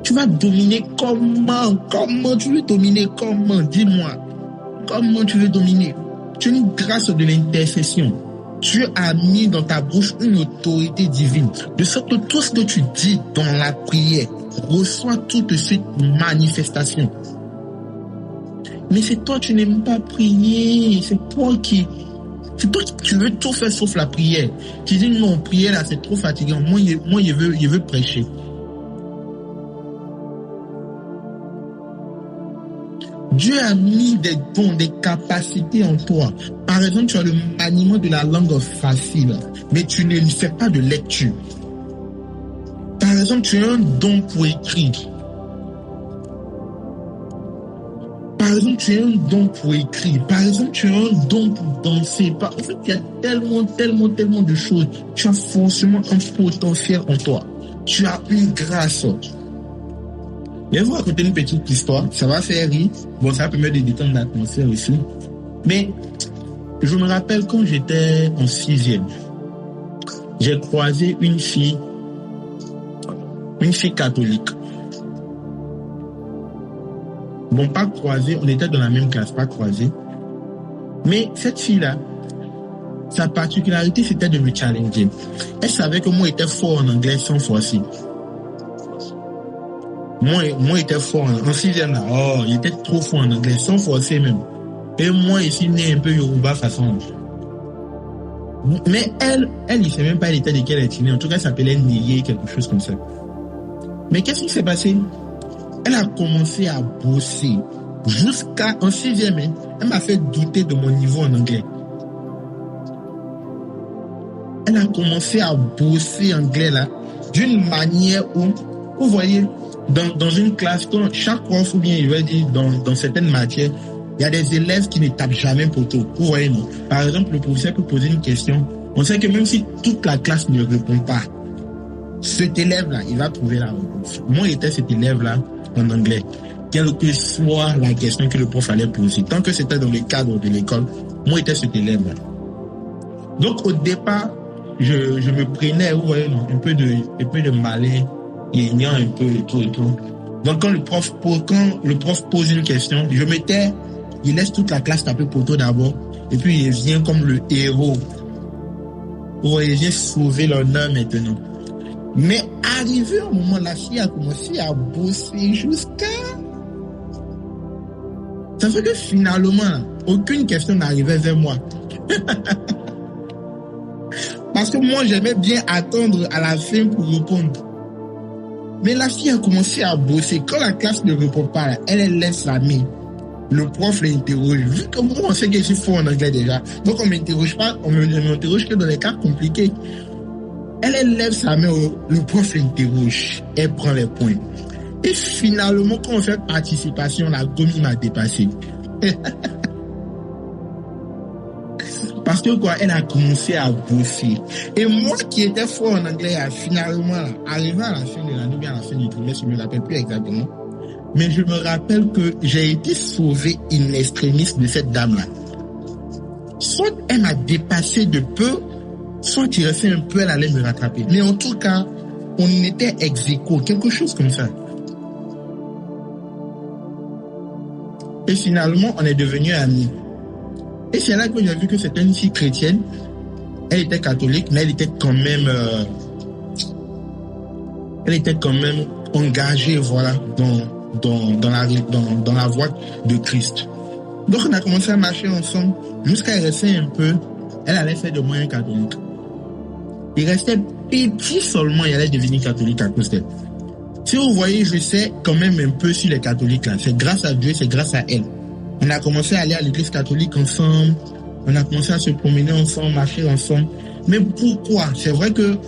Tu vas dominer comment? Comment tu veux dominer? Comment? Dis-moi. Comment tu veux dominer? Tu as une grâce de l'intercession. Dieu a mis dans ta bouche une autorité divine, de sorte que tout ce que tu dis dans la prière reçoit tout de suite manifestation. Mais c'est toi, tu n'aimes pas prier. C'est toi qui tu veux tout faire sauf la prière. Tu dis non, prière là, c'est trop fatigant. Moi, je veux prêcher. Dieu a mis des dons, des capacités en toi. Par exemple, tu as le maniement de la langue facile, mais tu ne fais pas de lecture. Par exemple, tu as un don pour écrire. Par exemple, tu as un don pour écrire. Par exemple, tu as un don pour danser. En fait, il y a tellement de choses. Tu as forcément un potentiel en toi. Tu as une grâce. Je vais vous raconter une petite histoire. Ça va faire rire. Bon, ça va permettre de détendre l'atmosphère aussi. Mais je me rappelle quand j'étais en 6e, j'ai croisé une fille catholique. Bon, pas croisée, on était dans la même classe, pas croisée. Mais cette fille-là, Sa particularité, c'était de me challenger. Elle savait que moi, j'étais fort en anglais sans forcer. Moi, j'étais fort en 6e là. Oh, il était trop fort en anglais, sans forcer même. Et moi, ici, né un peu Yoruba façon. Mais elle, il sait même pas l'état de quelle elle est née. En tout cas, elle s'appelait Niye, quelque chose comme ça. Mais qu'est-ce qui s'est passé? Elle a commencé à bosser jusqu'à en 6e. Hein, elle m'a fait douter de mon niveau en anglais. Elle a commencé à bosser anglais là, d'une manière où, vous voyez, dans une classe, quand chaque prof ou bien, il va dire, dans certaines matières, il y a des élèves qui ne tapent jamais poteau. Vous voyez, non? Par exemple, le professeur peut poser une question. On sait que même si toute la classe ne répond pas, cet élève-là, il va trouver la réponse. Moi, j'étais cet élève-là en anglais. Quelle que soit la question que le prof allait poser. Tant que c'était dans le cadre de l'école, moi, j'étais cet élève-là. Donc, au départ, je me prenais, vous voyez, non, un peu de malin, ignorant un peu et tout. Donc, quand le prof pose une question, il laisse toute la classe taper poteau d'abord, et puis il vient comme le héros. Vous voyez, il vient sauver l'honneur maintenant. Mais arrivé au moment, la fille a commencé à bosser jusqu'à... Ça fait que finalement, aucune question n'arrivait vers moi. Parce que moi, j'aimais bien attendre à la fin pour répondre. Mais la fille a commencé à bosser. Quand la classe ne répond pas, elle laisse la main. Le prof l'interroge. Vu que moi, on sait que je suis fort en anglais déjà. Donc, on m'interroge pas, on m'interroge que dans les cas compliqués. Elle lève sa main, le prof l'interroge. Elle prend les points. Et finalement, quand on fait participation, la gomme m'a dépassé. Parce que quoi, elle a commencé à bosser. Et moi qui étais fort en anglais, finalement, arrivé à la fin de l'année, bien à la fin du trimestre, je ne me rappelle plus exactement. Mais je me rappelle que j'ai été sauvé in extremis de cette dame-là. Soit elle m'a dépassé de peu, soit il restait un peu, elle allait me rattraper. Mais en tout cas, on était ex aequo, quelque chose comme ça. Et finalement, on est devenus amis. Et c'est là que j'ai vu que c'était une fille chrétienne. Elle était catholique, mais elle était quand même engagée, voilà, dans la voie de Christ. Donc on a commencé à marcher ensemble jusqu'à rester un peu. Elle allait faire de moi un catholique. Il restait petit seulement, il allait devenir catholique à cause d'elle. Si vous voyez, je sais quand même un peu sur les catholiques là. C'est grâce à Dieu, c'est grâce à elle. On a commencé à aller à l'église catholique ensemble. On a commencé à se promener ensemble, marcher ensemble. Mais pourquoi? C'est vrai que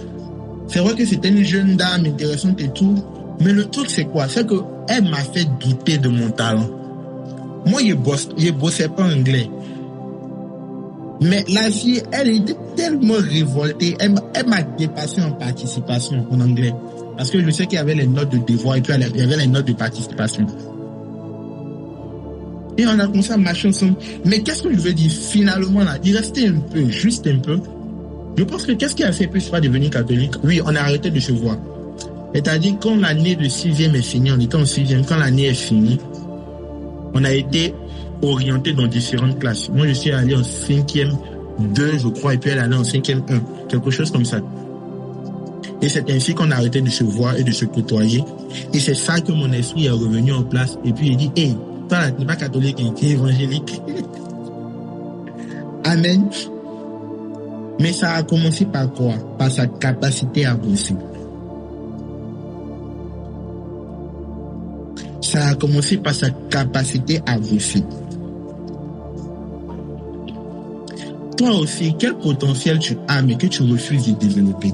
c'était une jeune dame intéressante et tout. Mais le truc, c'est quoi? C'est que elle m'a fait douter de mon talent. Moi, je bossais pas anglais. Mais la fille, elle était tellement révoltée. Elle m'a dépassé en participation en anglais. Parce que je sais qu'il y avait les notes de devoir et puis il y avait les notes de participation. Et on a commencé à marcher ensemble. Mais qu'est-ce que je veux dire? Finalement, là, il restait un peu, juste un peu. Je pense que qu'est-ce qui a fait plus pas devenir catholique? Oui, on a arrêté de se voir. C'est-à-dire, quand l'année de 6e est finie, on était en 6e, quand l'année est finie, on a été orienté dans différentes classes. Moi, je suis allé en 5e 2, je crois, et puis elle allait en 5e 1. Quelque chose comme ça. Et c'est ainsi qu'on a arrêté de se voir et de se côtoyer. Et c'est ça que mon esprit est revenu en place. Et puis il dit, hey, toi là, tu n'es pas catholique, tu es évangélique. Amen. Mais ça a commencé par quoi? Par sa capacité à bosser. Ça a commencé par sa capacité à bosser. Toi aussi, quel potentiel tu as, mais que tu refuses de développer?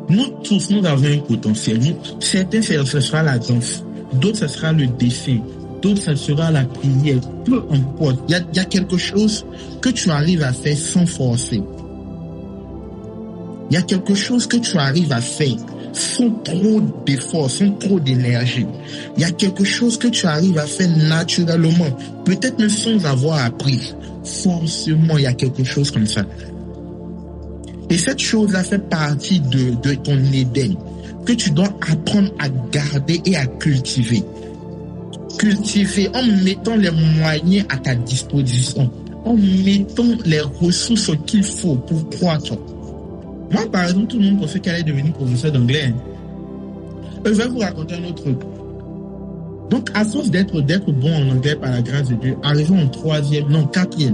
Nous tous, nous avons un potentiel. Certains, ce sera la danse. D'autres, ce sera le dessin. D'autres, ce sera la prière. Peu importe. Il y a quelque chose que tu arrives à faire sans forcer. Il y a quelque chose que tu arrives à faire sans trop d'efforts, sans trop d'énergie. Il y a quelque chose que tu arrives à faire naturellement. Peut-être même sans avoir appris. Forcément, il y a quelque chose comme ça. Et cette chose-là fait partie de ton Éden, que tu dois apprendre à garder et à cultiver. Cultiver en mettant les moyens à ta disposition. en mettant les ressources qu'il faut pour croître. Moi, par exemple, tout le monde pensait qu'elle allait devenir professeur d'anglais. Je vais vous raconter un autre truc. Donc, à force d'être bon en anglais par la grâce de Dieu, arrivant en 4e,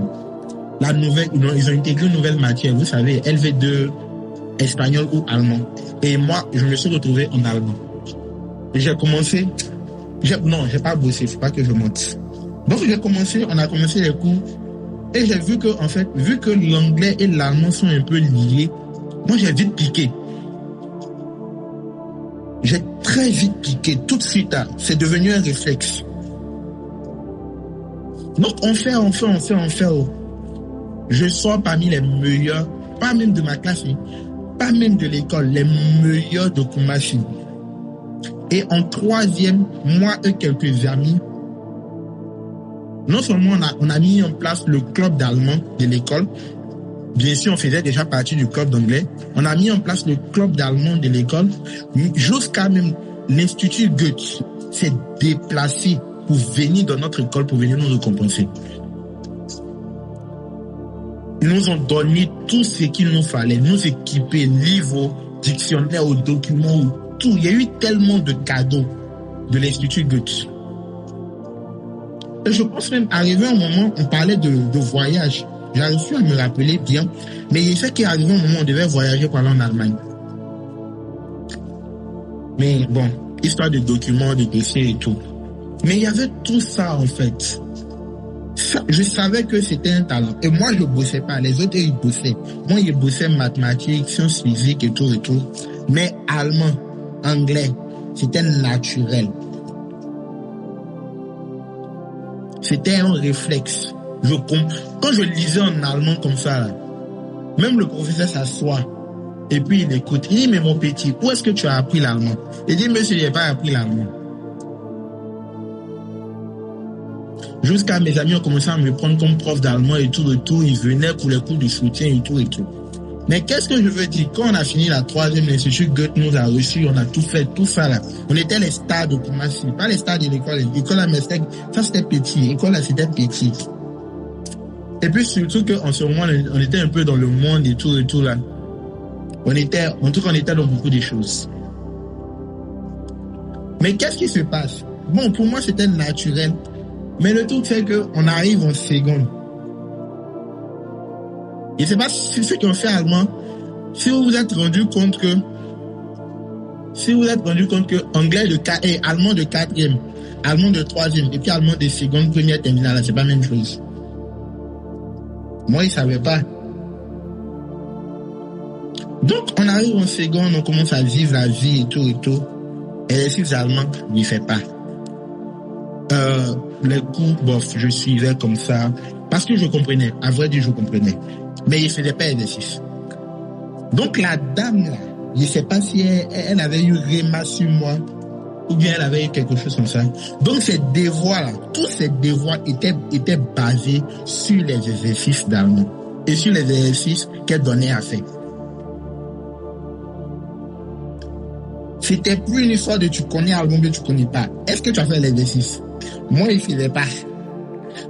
la nouvelle, ils ont intégré une nouvelle matière, vous savez, LV2, espagnol ou allemand. Et moi, je me suis retrouvé en allemand. Et j'ai commencé, j'ai pas bossé, faut pas que je monte. Donc, on a commencé les cours, et j'ai vu que, en fait, vu que l'anglais et l'allemand sont un peu liés, moi, j'ai vite piqué. J'ai très vite piqué, tout de suite, c'est devenu un réflexe. Donc, on fait. Je sors parmi les meilleurs, pas même de ma classe, pas même de l'école, les meilleurs de Kumasi. Et en 3e, moi et quelques amis, non seulement on a mis en place le club d'allemand de l'école, bien sûr, on faisait déjà partie du club d'anglais. On a mis en place le club d'allemand de l'école, jusqu'à même l'Institut Goethe s'est déplacé pour venir dans notre école, pour venir nous récompenser. Ils nous ont donné tout ce qu'il nous fallait, nous équiper, livres, dictionnaires, documents, tout. Il y a eu tellement de cadeaux de l'Institut Goethe. Et je pense même, arrivé un moment, on parlait de voyage. J'arrive plus à me rappeler bien, mais il fait qu'arrivé un moment, on devait voyager pour aller en Allemagne. Mais bon, histoire de documents, de dossiers et tout. Mais il y avait tout ça, en fait. Ça, je savais que c'était un talent. Et moi, je bossais pas. Les autres, ils bossaient. Moi, ils bossaient mathématiques, sciences physiques et tout. Mais allemand, anglais, c'était naturel. C'était un réflexe. Quand je lisais en allemand comme ça, là, même le professeur s'assoit et puis il écoute. Il dit, mais mon petit, où est-ce que tu as appris l'allemand? Il dit, monsieur, je n'ai pas appris l'allemand. Jusqu'à mes amis ont commencé à me prendre comme prof d'allemand et tout. Ils venaient pour les cours de soutien et tout. Mais qu'est-ce que je veux dire? Quand on a fini la 3e, l'Institut Goethe nous a reçus, on a tout fait, tout ça là. On était les stars de Kumasi, pas les stars de l'école. L'école à Mestek, ça c'était petit. L'école là, c'était petit. Et puis surtout qu'en ce moment, on était un peu dans le monde et tout là. On était dans beaucoup de choses. Mais qu'est-ce qui se passe? Bon, pour moi, c'était naturel. Mais le truc, c'est qu'on arrive en seconde. Je ne sais pas si ceux qui ont fait allemand, si vous vous êtes rendu compte que anglais et allemand de 4e, allemand de 3e, et puis allemand de seconde, première, terminale, c'est pas la même chose. Moi, ils ne savaient pas. Donc, on arrive en seconde, on commence à vivre la vie et tout. Et les 6 allemands, il ne fait pas. Les cours, bof, je suivais comme ça. Parce que je comprenais. À vrai dire, je comprenais. Mais il ne faisait pas exercice. Donc, la dame, là, je ne sais pas si elle avait eu Réma sur moi ou bien elle avait eu quelque chose comme ça. Donc, ces devoirs-là, tous ces devoirs étaient basés sur les exercices d'allemand et sur les exercices qu'elle donnait à faire. C'était plus une histoire de tu connais allemand mais tu connais pas. Est-ce que tu as fait l'exercice? Moi, il ne faisait pas.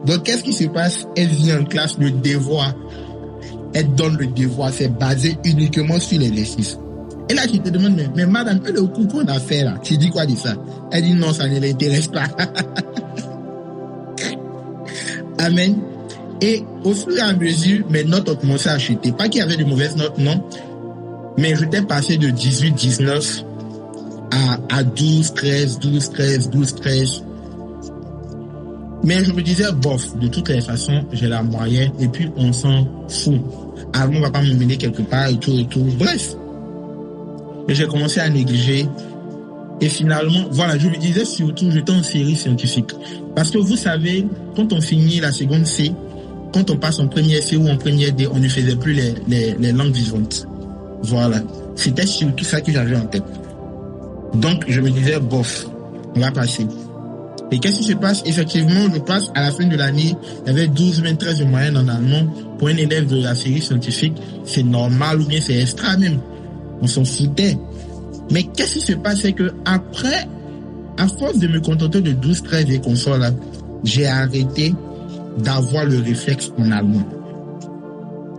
Donc, qu'est-ce qui se passe? Elle vient en classe, le devoir. Elle donne le devoir. C'est basé uniquement sur l'exercice. Et là, je te demande, mais madame, le coup qu'on a fait là, tu dis quoi de ça? Elle dit non, ça ne l'intéresse pas. Amen. Et au fur et à mesure, mes notes ont commencé à chuter. Pas qu'il y avait de mauvaises notes, non. Mais j'étais passé de 18, 19 à 12, 13. Mais je me disais, bof, de toutes les façons, j'ai la moyenne et puis on s'en fout. Allemand va pas me mener quelque part et tout. Bref. Et j'ai commencé à négliger. Et finalement, voilà, je me disais surtout, j'étais en série scientifique. Parce que vous savez, quand on finit la seconde C, quand on passe en première C ou en première D, on ne faisait plus les langues vivantes. Voilà. C'était surtout ça que j'avais en tête. Donc, je me disais, bof, on va passer. Et qu'est-ce qui se passe? Effectivement, je passe à la fin de l'année, il y avait 12, 13 de moyenne en allemand. Pour un élève de la série scientifique, c'est normal ou bien c'est extra même. On s'en foutait. Mais qu'est-ce qui se passe? C'est que après, à force de me contenter de 12, 13 et consorts là, j'ai arrêté d'avoir le réflexe en allemand.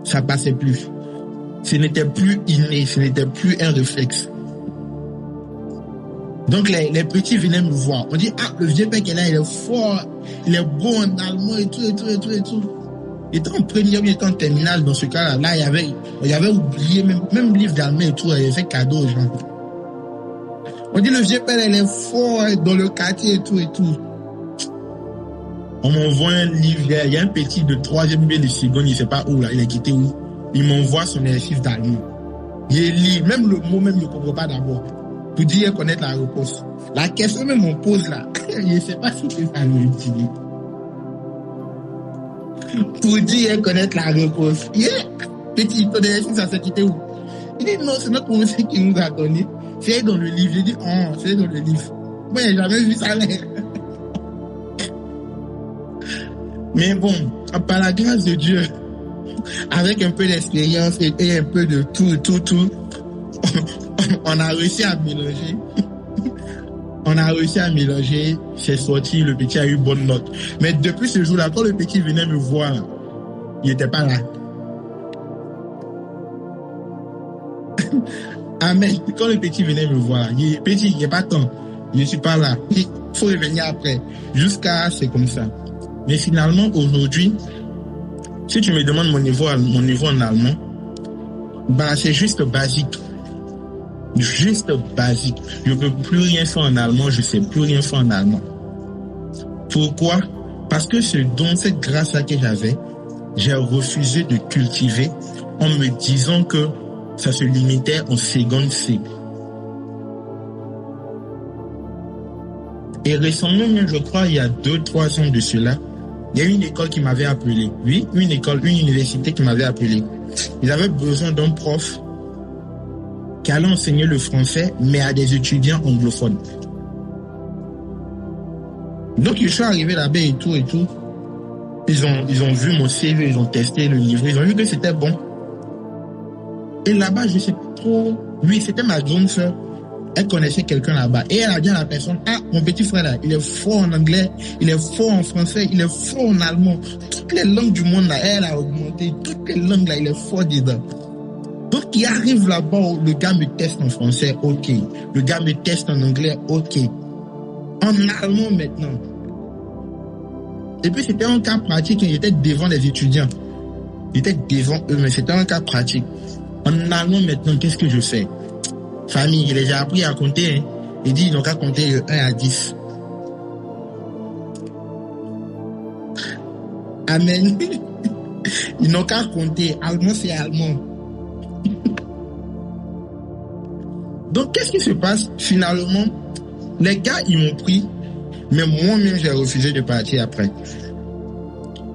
Ça passait plus. Ce n'était plus inné, ce n'était plus un réflexe. Donc les petits venaient me voir. On dit, ah, le vieux père qui est là, il est fort, il est bon en allemand et tout. Il était en première, il était en terminale dans ce cas-là. Là, il avait oublié, même livre d'allemand et tout, il avait fait cadeau aux gens. On dit, le vieux père, il est fort dans le quartier et tout. On m'envoie un livre, il y a un petit de 3e B de seconde, il ne sait pas où, là, il est quitté où. Il m'envoie son exercice d'allemand. Il lit, même le mot, même, il ne comprend pas d'abord. Pour dire connaître la réponse. La question même on pose là, je ne sais pas si c'est ça le dit. Pour dire connaître la réponse. Petit, ton exercice, ça s'est quitté où? Il dit non, c'est notre professeur qui nous a donné. C'est dans le livre. J'ai dit, oh, c'est dans le livre. Moi, j'ai jamais vu ça là. Mais bon, par la grâce de Dieu, avec un peu d'expérience et un peu de tout, on a réussi à mélanger. C'est sorti, le petit a eu bonne note. Mais depuis ce jour-là, quand le petit venait me voir, il n'était pas là. Amen. Quand le petit venait me voir, petit, il n'y a pas de temps. Je ne suis pas là. Il faut revenir après. Jusqu'à, c'est comme ça. Mais finalement, aujourd'hui, si tu me demandes mon niveau en allemand, c'est juste basique. Juste basique. Je ne peux plus rien faire en allemand, je ne sais plus rien faire en allemand. Pourquoi? Parce que cette grâce-là que j'avais, j'ai refusé de cultiver en me disant que ça se limitait en seconde C. Et récemment, je crois, il y a 2-3 ans de cela, il y a une école qui m'avait appelé. Oui, une université qui m'avait appelé. Ils avaient besoin d'un prof qui allait enseigner le français, mais à des étudiants anglophones. Donc, je suis arrivé là-bas et tout. Ils ont vu mon CV, ils ont testé le livret, ils ont vu que c'était bon. Et là-bas, je sais trop. Oui, c'était ma grande sœur. Elle connaissait quelqu'un là-bas. Et elle a dit à la personne, ah, mon petit frère là, il est fort en anglais, il est fort en français, il est fort en allemand. Toutes les langues du monde là, elle a augmenté. Toutes les langues là, il est fort dedans. Donc, il arrive là-bas, le gars me teste en français, ok. Le gars me teste en anglais, ok. En allemand maintenant. Et puis, c'était un cas pratique, il était devant les étudiants. Il était devant eux, mais c'était un cas pratique. En allemand maintenant, qu'est-ce que je fais? Famille, il les a appris à compter. Hein. Il dit, ils n'ont qu'à compter de 1 à 10. Amen. Ils n'ont qu'à compter. Allemand, c'est allemand. Donc, qu'est-ce qui se passe? Finalement, les gars, ils m'ont pris, mais moi-même, j'ai refusé de partir après.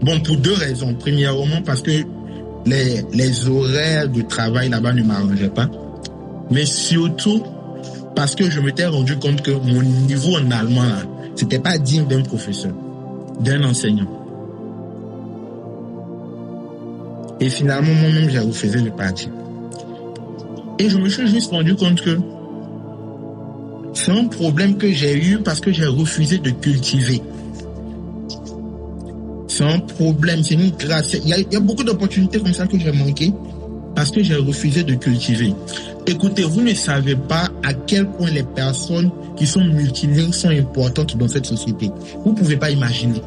Bon, pour 2 raisons. Premièrement, parce que les horaires de travail là-bas ne m'arrangeaient pas. Mais surtout, parce que je m'étais rendu compte que mon niveau en allemand, là, c'était pas digne d'un professeur, d'un enseignant. Et finalement, moi-même, j'ai refusé de partir. Et je me suis juste rendu compte que c'est un problème que j'ai eu parce que j'ai refusé de cultiver. C'est un problème, c'est une grâce. Il y a beaucoup d'opportunités comme ça que j'ai manqué parce que j'ai refusé de cultiver. Écoutez, vous ne savez pas à quel point les personnes qui sont multilingues sont importantes dans cette société. Vous ne pouvez pas imaginer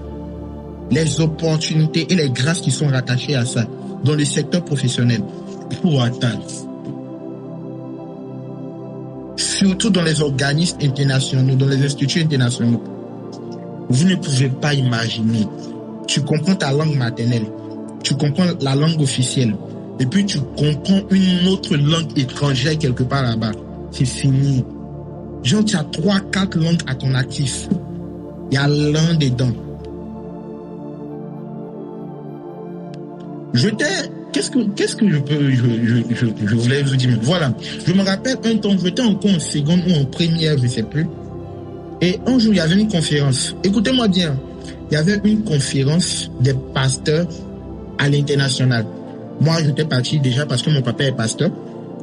les opportunités et les grâces qui sont rattachées à ça dans le secteur professionnel pour atteindre. Surtout dans les organismes internationaux, dans les instituts internationaux. Vous ne pouvez pas imaginer. Tu comprends ta langue maternelle, tu comprends la langue officielle, et puis tu comprends une autre langue étrangère quelque part là-bas. C'est fini. Genre, tu as 3-4 langues à ton actif. Il y a l'un dedans. Qu'est-ce que je voulais vous dire? Voilà. Je me rappelle un temps, j'étais encore en seconde ou en première, je ne sais plus. Et un jour, il y avait une conférence. Écoutez-moi bien. Il y avait une conférence des pasteurs à l'international. Moi, j'étais parti déjà parce que mon papa est pasteur.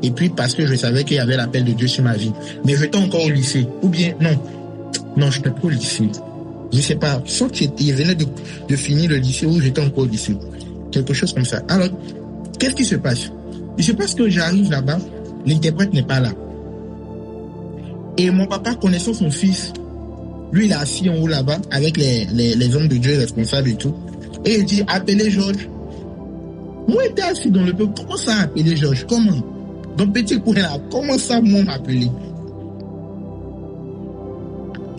Et puis parce que je savais qu'il y avait l'appel de Dieu sur ma vie. Mais j'étais encore au lycée. Ou bien, non, j'étais pas au lycée. Je sais pas, soit il venait de finir le lycée ou j'étais encore au lycée. Quelque chose comme ça. Alors, qu'est-ce qui se passe? Il se passe que j'arrive là-bas, l'interprète n'est pas là. Et mon papa, connaissant son fils, lui, il est assis en haut là-bas avec les hommes de Dieu responsables et tout. Et il dit, appelez Georges. Moi, j'étais assis dans le peuple. Comment ça appeler Georges? Comment? Donc, petit coin là, comment ça, moi, m'appeler?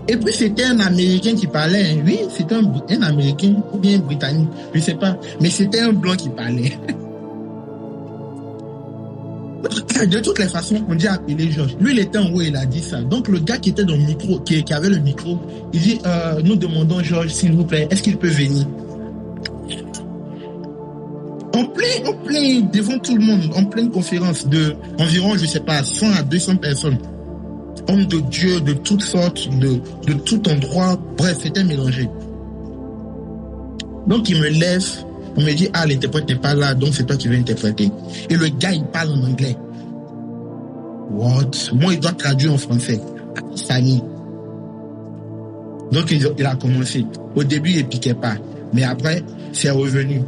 Et puis, c'était un Américain qui parlait. Hein. Oui, c'était un Américain ou bien un Britannique. Je sais pas. Mais c'était un blanc qui parlait. De toutes les façons, on dit appeler Georges. Lui, il était en haut, il a dit ça. Donc, le gars qui était dans le micro, qui avait le micro, il dit, nous demandons Georges, s'il vous plaît, est-ce qu'il peut venir? En plein, devant tout le monde, en pleine conférence de environ, je sais pas, 100 à 200 personnes. Hommes de Dieu, de toutes sortes, de tout endroit. Bref, c'était mélangé. Donc, il me lève, on me dit, l'interprète n'est pas là, donc c'est toi qui veux interpréter. Et le gars, il parle en anglais. What? Moi, il doit traduire en français. Fanny. Donc, il a commencé. Au début, il ne piquait pas. Mais après, c'est revenu.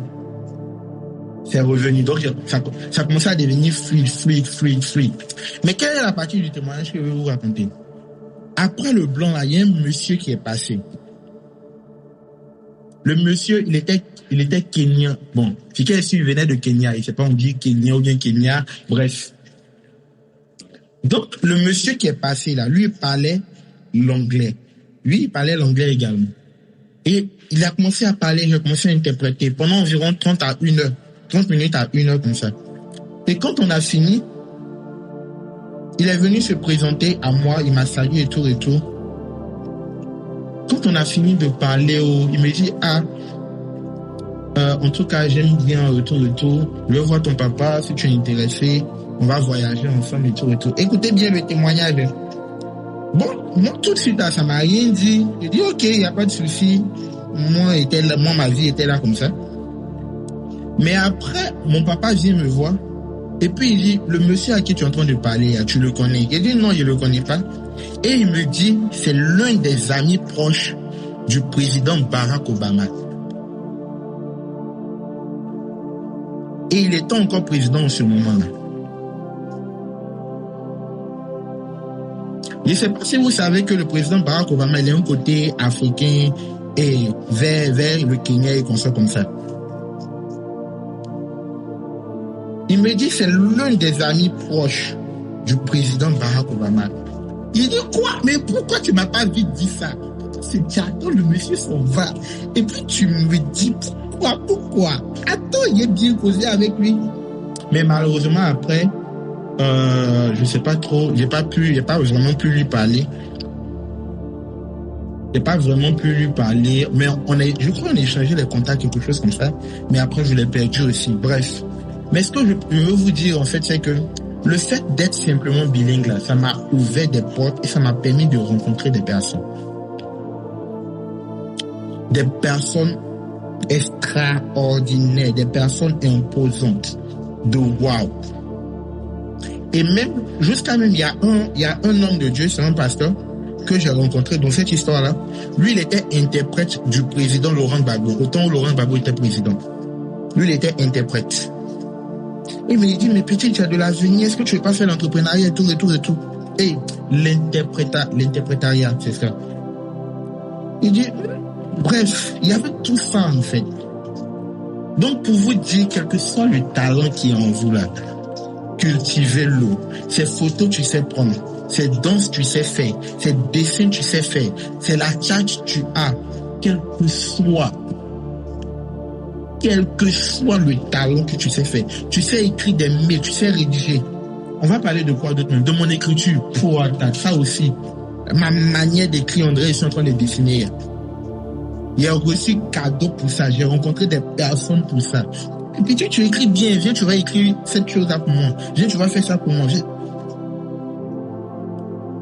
Donc, ça commençait à devenir fluide. Mais quelle est la partie du témoignage que je vais vous raconter? Après le blanc, là, il y a un monsieur qui est passé. Le monsieur, il était Kenyan. Bon, si quelqu'un venait de Kenya, il ne sait pas on dit Kenya ou bien Kenya, bref. Donc, le monsieur qui est passé là, lui, il parlait l'anglais. Lui, il parlait l'anglais également. Et il a commencé à parler, j'ai commencé à interpréter pendant environ 30 minutes à 1 heure comme ça. Et quand on a fini, il est venu se présenter à moi, il m'a salué et tout. Quand on a fini de parler, il me dit, en tout cas, j'aime bien retour. Je veux voir ton papa, si tu es intéressé, on va voyager ensemble et tout. Écoutez bien le témoignage. Bon, moi, tout de suite, ça m'a rien dit. J'ai dit, ok, il n'y a pas de souci. Moi, ma vie était là comme ça. Mais après, mon papa vient me voir. Et puis, il dit, le monsieur à qui tu es en train de parler, tu le connais? Il dit, non, je ne le connais pas. Et il me dit, c'est l'un des amis proches du président Barack Obama. Et il était encore président en ce moment-là. Je ne sais pas si vous savez que le président Barack Obama, il est un côté africain et vers le Kenya et comme ça. Il me dit c'est l'un des amis proches du président Barack Obama. Il dit quoi? Mais pourquoi tu m'as pas vite dit ça? C'est attends, le monsieur s'en va. Et puis tu me dis pourquoi? Attends, il est bien causé avec lui. Mais malheureusement après, je sais pas trop, j'ai pas vraiment pu lui parler. Mais je crois qu'on a échangé les contacts, quelque chose comme ça. Mais après, je l'ai perdu aussi. Bref. Mais ce que je veux vous dire, en fait, c'est que le fait d'être simplement bilingue, là, ça m'a ouvert des portes et ça m'a permis de rencontrer des personnes. Des personnes extraordinaires, des personnes imposantes, de wow. Et même, jusqu'à même, il y a un homme de Dieu, c'est un pasteur, que j'ai rencontré dans cette histoire-là. Lui, il était interprète du président Laurent Gbagbo. Autant où Laurent Gbagbo était président. Lui, il était interprète. Il me dit, mais petit, tu as de l'avenir, est-ce que tu veux pas faire l'entrepreneuriat et tout. Et l'interprétariat, c'est ça. Il dit, bref, il y avait tout ça, en fait. Donc, pour vous dire, quel que soit le talent qui est en vous, là, cultivez-le. Ces photos, tu sais prendre. Ces danses, tu sais faire. Ces dessins, tu sais faire. C'est la tchatch, tu as. Quel que soit le talent que tu sais faire. Tu sais écrire des mails, tu sais rédiger. On va parler de quoi d'autre même? De mon écriture. Pour ça aussi. Ma manière d'écrire, André, je suis en train de dessiner. Il y a reçu cadeau pour ça. J'ai rencontré des personnes pour ça. Et puis tu écris bien. Viens, tu vas écrire cette chose-là pour moi. Viens, tu vas faire ça pour moi.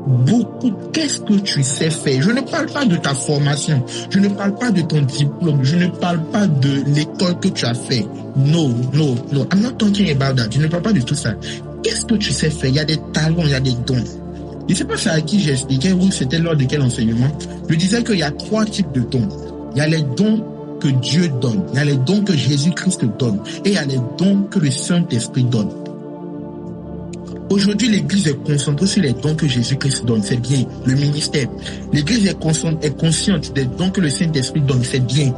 Beaucoup, qu'est-ce que tu sais faire? Je ne parle pas de ta formation, je ne parle pas de ton diplôme, je ne parle pas de l'école que tu as fait. No, I'm not talking about that. Je ne parle pas de tout ça. Qu'est-ce que tu sais faire? Il y a des talents, il y a des dons. Je ne sais pas c'est à qui j'expliquais ou c'était lors de quel enseignement. Je disais qu'il y a 3 types de dons. Il y a les dons que Dieu donne. Il y a les dons que Jésus-Christ donne. Et il y a les dons que le Saint-Esprit donne. Aujourd'hui, l'Église est concentrée sur les dons que Jésus-Christ donne. C'est bien. Le ministère. L'Église est consciente des dons que le Saint-Esprit donne. C'est bien.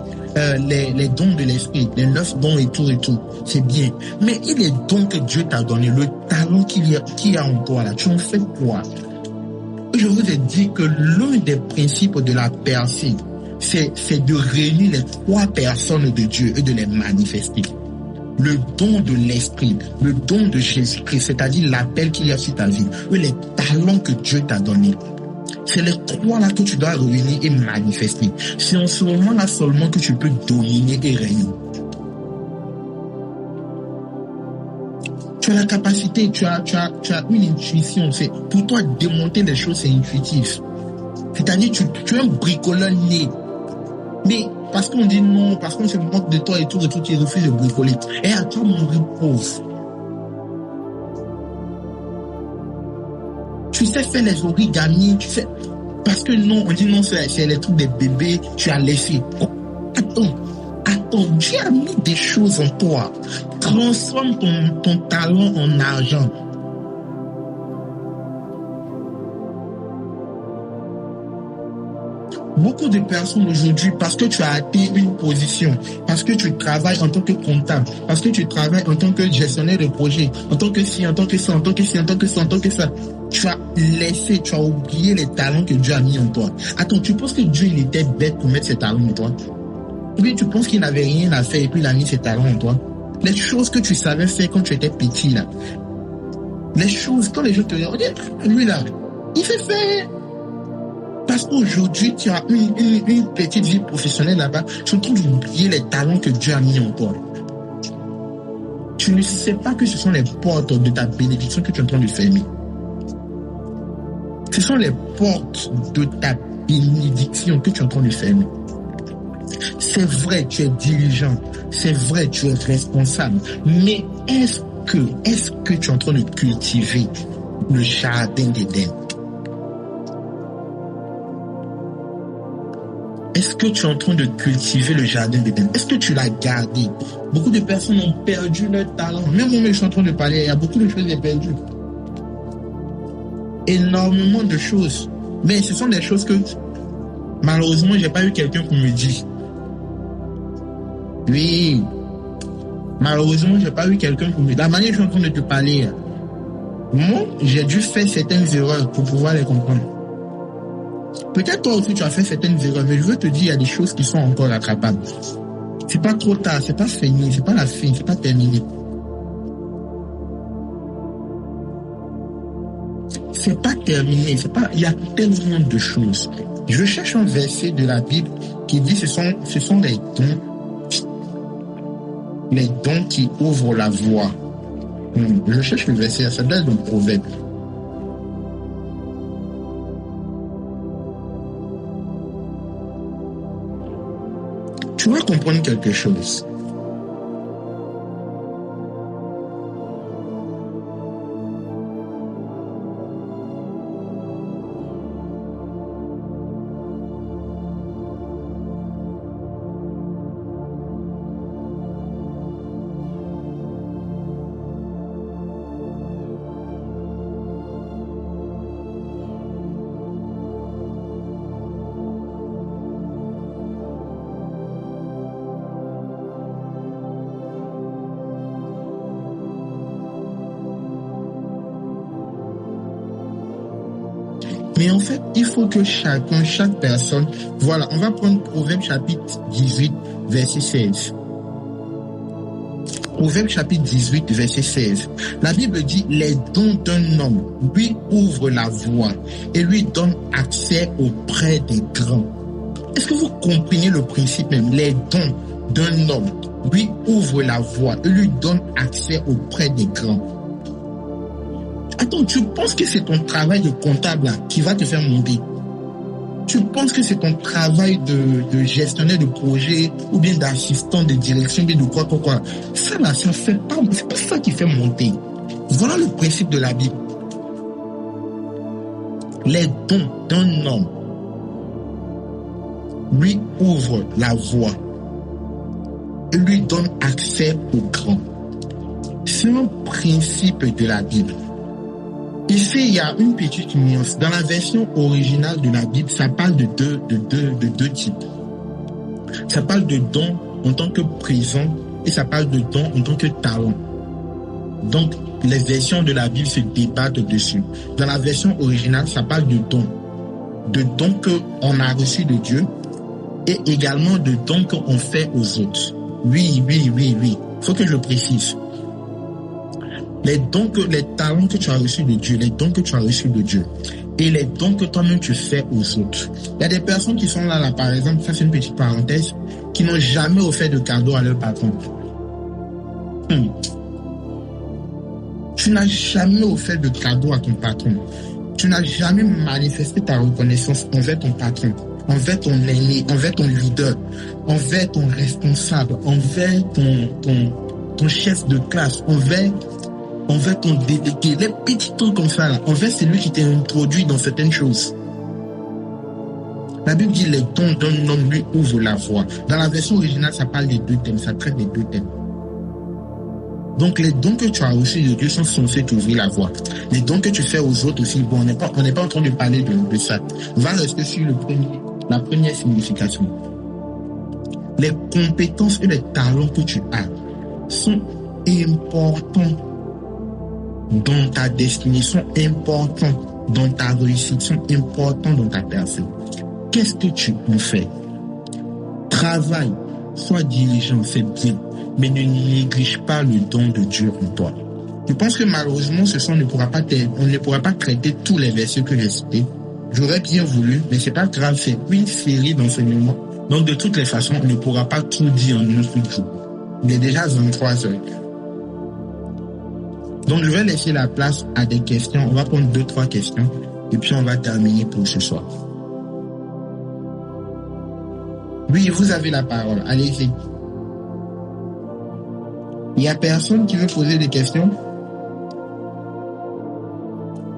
Les dons de l'Esprit, les 9 dons et tout. C'est bien. Mais il y a les dons que Dieu t'a donné, le talent qu'il y a en toi là. Tu en fais quoi? Je vous ai dit que l'un des principes de la percée, c'est de réunir les 3 personnes de Dieu et de les manifester. Le don de l'Esprit, le don de Jésus-Christ, c'est-à-dire l'appel qu'il y a sur ta vie, et les talents que Dieu t'a donnés. C'est les 3 là que tu dois réunir et manifester. C'est en ce moment-là seulement que tu peux dominer et régner. Tu as la capacité, tu as une intuition. C'est pour toi démonter les choses, c'est intuitif. C'est-à-dire tu es un bricoleur né. Mais parce qu'on dit non, parce qu'on se moque de toi et tout, tu refuses de bricoler. Et à toi mourir pauvre. Tu sais faire les origamis, tu sais. Parce que non, on dit non, c'est les trucs des bébés, tu as laissé. Oh, attends, Dieu a mis des choses en toi. Transforme ton talent en argent. Beaucoup de personnes aujourd'hui, parce que tu as atteint une position, parce que tu travailles en tant que comptable, parce que tu travailles en tant que gestionnaire de projet, en tant que ci, en tant que ça, en tant que ci, en tant que ça, en tant que ça, tu as laissé, tu as oublié les talents que Dieu a mis en toi. Attends, tu penses que Dieu, il était bête pour mettre ses talents en toi? Ou bien tu penses qu'il n'avait rien à faire et puis il a mis ses talents en toi? Les choses que tu savais faire quand tu étais petit, là. Les choses, quand les gens te regardent, lui, là, il fait faire. Parce qu'aujourd'hui, tu as une petite vie professionnelle là-bas, tu es en train d'oublier les talents que Dieu a mis en toi. Tu ne sais pas que ce sont les portes de ta bénédiction que tu es en train de fermer. Ce sont les portes de ta bénédiction que tu es en train de fermer. C'est vrai, tu es diligent. C'est vrai, tu es responsable. Mais est-ce que tu es en train de cultiver le jardin d'Éden? Est-ce que tu es en train de cultiver le jardin d'Éden? Est-ce que tu l'as gardé? Beaucoup de personnes ont perdu leur talent. Même moi, je suis en train de parler, il y a beaucoup de choses que j'ai perdues. Énormément de choses. Mais ce sont des choses que, malheureusement, j'ai pas eu quelqu'un qui me dit. Oui. Malheureusement, j'ai pas eu quelqu'un qui me dit. La manière dont je suis en train de te parler, moi, j'ai dû faire certaines erreurs pour pouvoir les comprendre. Peut-être toi aussi tu as fait certaines erreurs, mais je veux te dire, il y a des choses qui sont encore rattrapables. C'est pas trop tard, c'est pas fini, c'est pas la fin, c'est pas terminé. C'est pas terminé, il y a tellement de choses. Je cherche un verset de la Bible qui dit ce sont les dons qui ouvrent la voie. Je cherche le verset, ça date d'un proverbe. Tu vas comprendre quelque chose. Mais en fait, il faut que chaque personne, voilà, on va prendre Proverbe chapitre 18, verset 16. Proverbe chapitre 18, verset 16. La Bible dit, les dons d'un homme lui ouvrent la voie et lui donnent accès auprès des grands. Est-ce que vous comprenez le principe même? Les dons d'un homme lui ouvrent la voie et lui donnent accès auprès des grands. Attends, tu penses que c'est ton travail de comptable là, qui va te faire monter? Tu penses que c'est ton travail de gestionnaire de projet ou bien d'assistant de direction, bien de quoi. Ça là, ça fait pas, c'est pas ça qui fait monter. Voilà le principe de la Bible. Les dons d'un homme lui ouvrent la voie et lui donnent accès au grand. C'est un principe de la Bible. Ici, il y a une petite nuance. Dans la version originale de la Bible, ça parle de deux types. Ça parle de dons en tant que présent et ça parle de dons en tant que talent. Donc, les versions de la Bible se débattent dessus. Dans la version originale, ça parle de dons. De dons qu'on a reçus de Dieu et également de dons qu'on fait aux autres. Oui. Faut que je précise. Les talents que tu as reçus de Dieu, les dons que tu as reçus de Dieu et les dons que toi-même tu fais aux autres. Il y a des personnes qui sont là, par exemple, ça c'est une petite parenthèse, qui n'ont jamais offert de cadeau à leur patron. Tu n'as jamais offert de cadeau à ton patron. Tu n'as jamais manifesté ta reconnaissance envers ton patron, envers ton aîné, envers ton leader, envers ton responsable, envers ton chef de classe, envers ton délégué, les petits trucs comme ça là, envers celui qui t'a introduit dans certaines choses. La Bible dit les dons d'un homme lui ouvrent la voie. Dans la version originale, ça parle des deux thèmes, ça traite des deux thèmes. Donc les dons que tu as reçus de Dieu sont censés t'ouvrir la voie. Les dons que tu fais aux autres aussi, bon, on n'est pas en train de parler de ça. On va rester sur la première signification. Les compétences et les talents que tu as sont importants dans ta destinée, sont importants dans ta réussite, sont importants dans ta personne. Qu'est-ce que tu en fais? Travaille, sois diligent, c'est bien, mais ne néglige pas le don de Dieu en toi. Je pense que malheureusement, on ne pourra pas traiter tous les versets que j'ai cités. J'aurais bien voulu, mais c'est pas grave, c'est une série d'enseignements. Donc de toutes les façons, on ne pourra pas tout dire en un seul jour. Il est déjà 23 heures. Donc, je vais laisser la place à des questions. On va prendre 2-3 questions et puis on va terminer pour ce soir. Oui, vous avez la parole. Allez-y. Il n'y a personne qui veut poser des questions?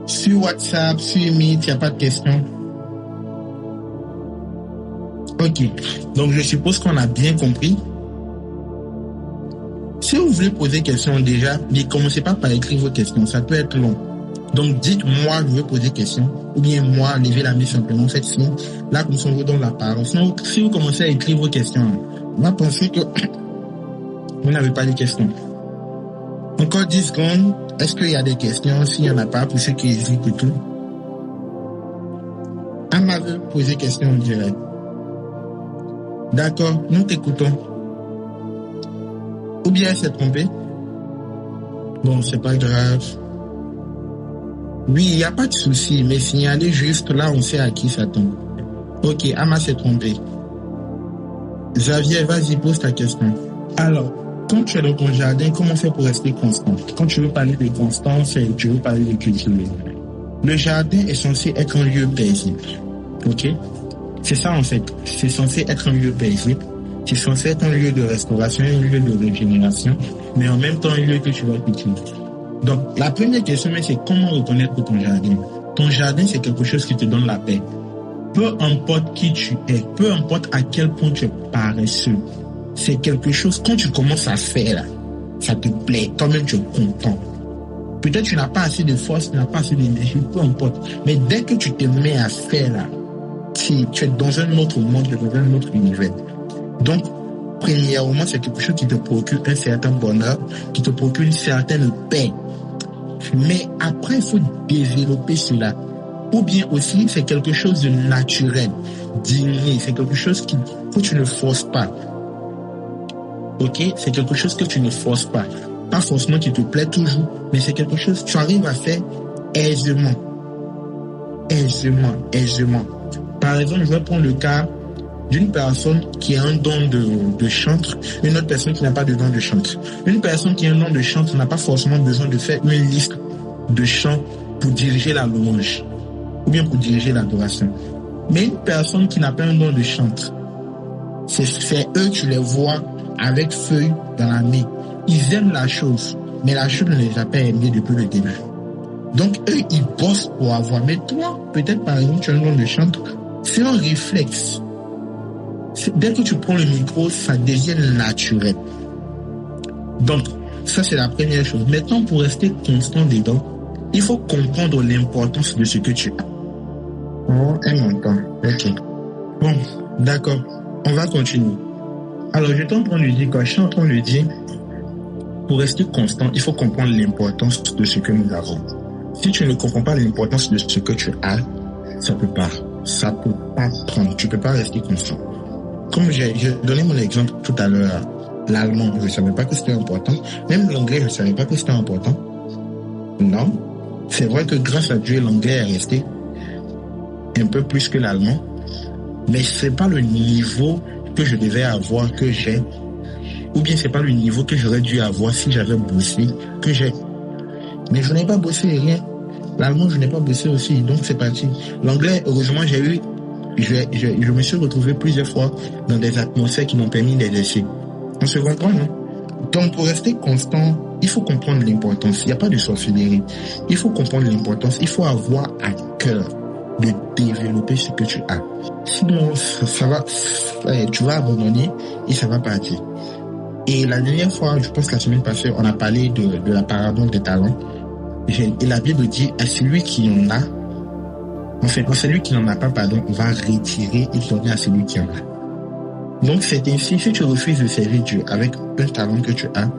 Sur WhatsApp, sur Meet, il n'y a pas de questions? Ok. Donc, je suppose qu'on a bien compris. Si vous voulez poser des questions déjà, ne commencez pas par écrire vos questions, ça peut être long. Donc dites-moi, je veux poser des questions, ou bien moi, levez la main simplement, faites signe. Là, comme ça, on vous donne la parole. Sinon, si vous commencez à écrire vos questions, on va penser que vous n'avez pas de questions. Encore 10 secondes, est-ce qu'il y a des questions? S'il n'y en a pas, pour ceux qui hésitent et tout. Amma veut poser question en direct. D'accord, nous t'écoutons. Ou bien elle s'est trompée. Bon, c'est pas grave. Oui, il n'y a pas de souci, mais signaler juste là, on sait à qui ça tombe. Ok, Amma s'est trompée. Xavier, vas-y, pose ta question. Alors, quand tu es dans ton jardin, comment faire pour rester constant? Quand tu veux parler de constance, tu veux parler de cultiver. Le jardin est censé être un lieu paisible. Ok? C'est ça en fait. C'est censé être un lieu paisible. C'est censé être un lieu de restauration, un lieu de régénération, mais en même temps un lieu que tu vas cultiver. Donc, la première question, c'est comment reconnaître ton jardin? Ton jardin, c'est quelque chose qui te donne la paix. Peu importe qui tu es, peu importe à quel point tu es paresseux, c'est quelque chose, quand tu commences à faire, là, ça te plaît, toi-même tu es content. Peut-être tu n'as pas assez de force, tu n'as pas assez d'énergie, peu importe. Mais dès que tu te mets à faire, là, tu es dans un autre monde, tu es dans un autre univers. Donc, premièrement, c'est quelque chose qui te procure un certain bonheur, qui te procure une certaine paix. Mais après, il faut développer cela. Ou bien aussi, c'est quelque chose de naturel, d'inné. C'est quelque chose que tu ne forces pas. Ok? C'est quelque chose que tu ne forces pas. Pas forcément qui te plaît toujours, mais c'est quelque chose que tu arrives à faire aisément. Aisément. Par exemple, je vais prendre le cas d'une personne qui a un don de chantre, une autre personne qui n'a pas de don de chantre. Une personne qui a un don de chantre n'a pas forcément besoin de faire une liste de chants pour diriger la louange ou bien pour diriger l'adoration. Mais une personne qui n'a pas un don de chantre, c'est eux, tu les vois avec feuilles dans la main. Ils aiment la chose, mais la chose ne les a pas aimés depuis le début. Donc, eux, ils bossent pour avoir. Mais toi, peut-être, par exemple, tu as un don de chanteur. C'est un réflexe. Dès que tu prends le micro, ça devient naturel. Donc, ça, c'est la première chose. Maintenant, pour rester constant dedans, il faut comprendre l'importance de ce que tu as. Oh, un montant. Ok. Bon, d'accord. On va continuer. Alors, je suis en train de dire, quand je suis en train de dire, pour rester constant, il faut comprendre l'importance de ce que nous avons. Si tu ne comprends pas l'importance de ce que tu as, ça peut pas prendre. Tu peux pas rester constant. Comme j'ai donné mon exemple tout à l'heure, l'allemand, je savais pas que c'était important. Même l'anglais, je savais pas que c'était important. Non. C'est vrai que grâce à Dieu, l'anglais est resté un peu plus que l'allemand. Mais c'est pas le niveau que je devais avoir, que j'ai. Ou bien c'est pas le niveau que j'aurais dû avoir si j'avais bossé, que j'ai. Mais je n'ai pas bossé rien. L'allemand, je n'ai pas bossé aussi, donc c'est parti. L'anglais, heureusement, je me suis retrouvé plusieurs fois dans des atmosphères qui m'ont permis d'exercer. On se comprend, non? Donc, pour rester constant, il faut comprendre l'importance. Il n'y a pas de sorcellerie. Il faut comprendre l'importance. Il faut avoir à cœur de développer ce que tu as. Sinon, tu vas abandonner et ça va partir. Et la dernière fois, je pense la semaine passée, on a parlé de la parabole des talents. Et la Bible dit à celui qui en a, celui qui n'en a pas, va retirer et donner à celui qui en a. Donc c'est ainsi, si tu refuses de servir Dieu avec un talent que tu as,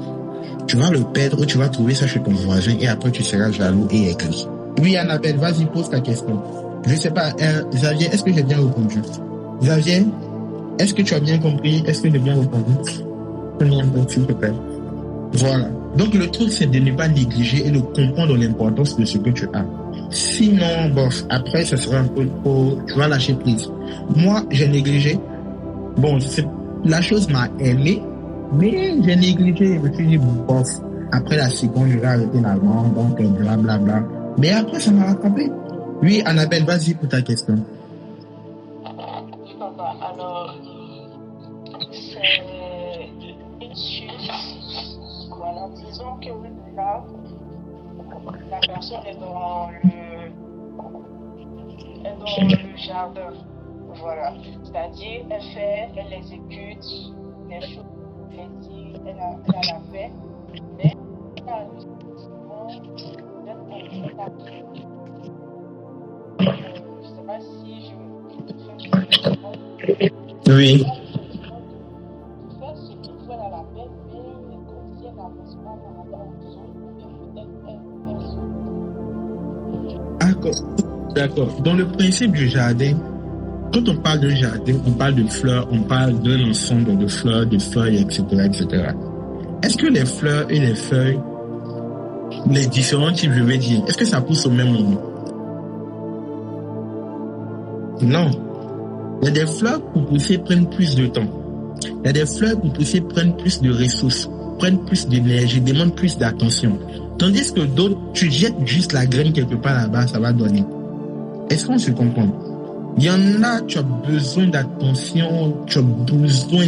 tu vas le perdre ou tu vas trouver ça chez ton voisin et après tu seras jaloux et aigri. Oui, Annabelle, vas-y, pose ta question. Je sais pas, Xavier, est-ce que j'ai bien répondu? Xavier, est-ce que tu as bien compris? Est-ce que j'ai bien répondu? S'il te plaît. Voilà. Donc le truc, c'est de ne pas négliger et de comprendre l'importance de ce que tu as. Sinon, bof, après, ça sera un peu trop, tu vas lâcher prise. Moi, j'ai négligé. Bon, la chose m'a aimé, mais j'ai négligé. Je me suis dit, bof, après la seconde, je vais arrêter l'allemand, donc blablabla. Mais après, ça m'a rattrapé. Oui, Annabelle, vas-y pour ta question. Alors, c'est une chute. Voilà, disons que là, la personne est dans le jardin. Voilà. C'est-à-dire, elle exécute les choses, elle dit, elle a la paix, mais elle a je ne sais pas si je Oui. D'accord. Dans le principe du jardin, quand on parle d'un jardin, on parle de fleurs, on parle d'un ensemble de fleurs, de feuilles, etc., etc. Est-ce que les fleurs et les feuilles, les différents types, je vais dire, est-ce que ça pousse au même moment? Non. Il y a des fleurs pour pousser prennent plus de temps. Il y a des fleurs pour pousser prennent plus de ressources, prennent plus d'énergie, demandent plus d'attention. Tandis que d'autres, tu jettes juste la graine quelque part là-bas, ça va donner. Est-ce qu'on se comprend? Il y en a, tu as besoin d'attention, tu as besoin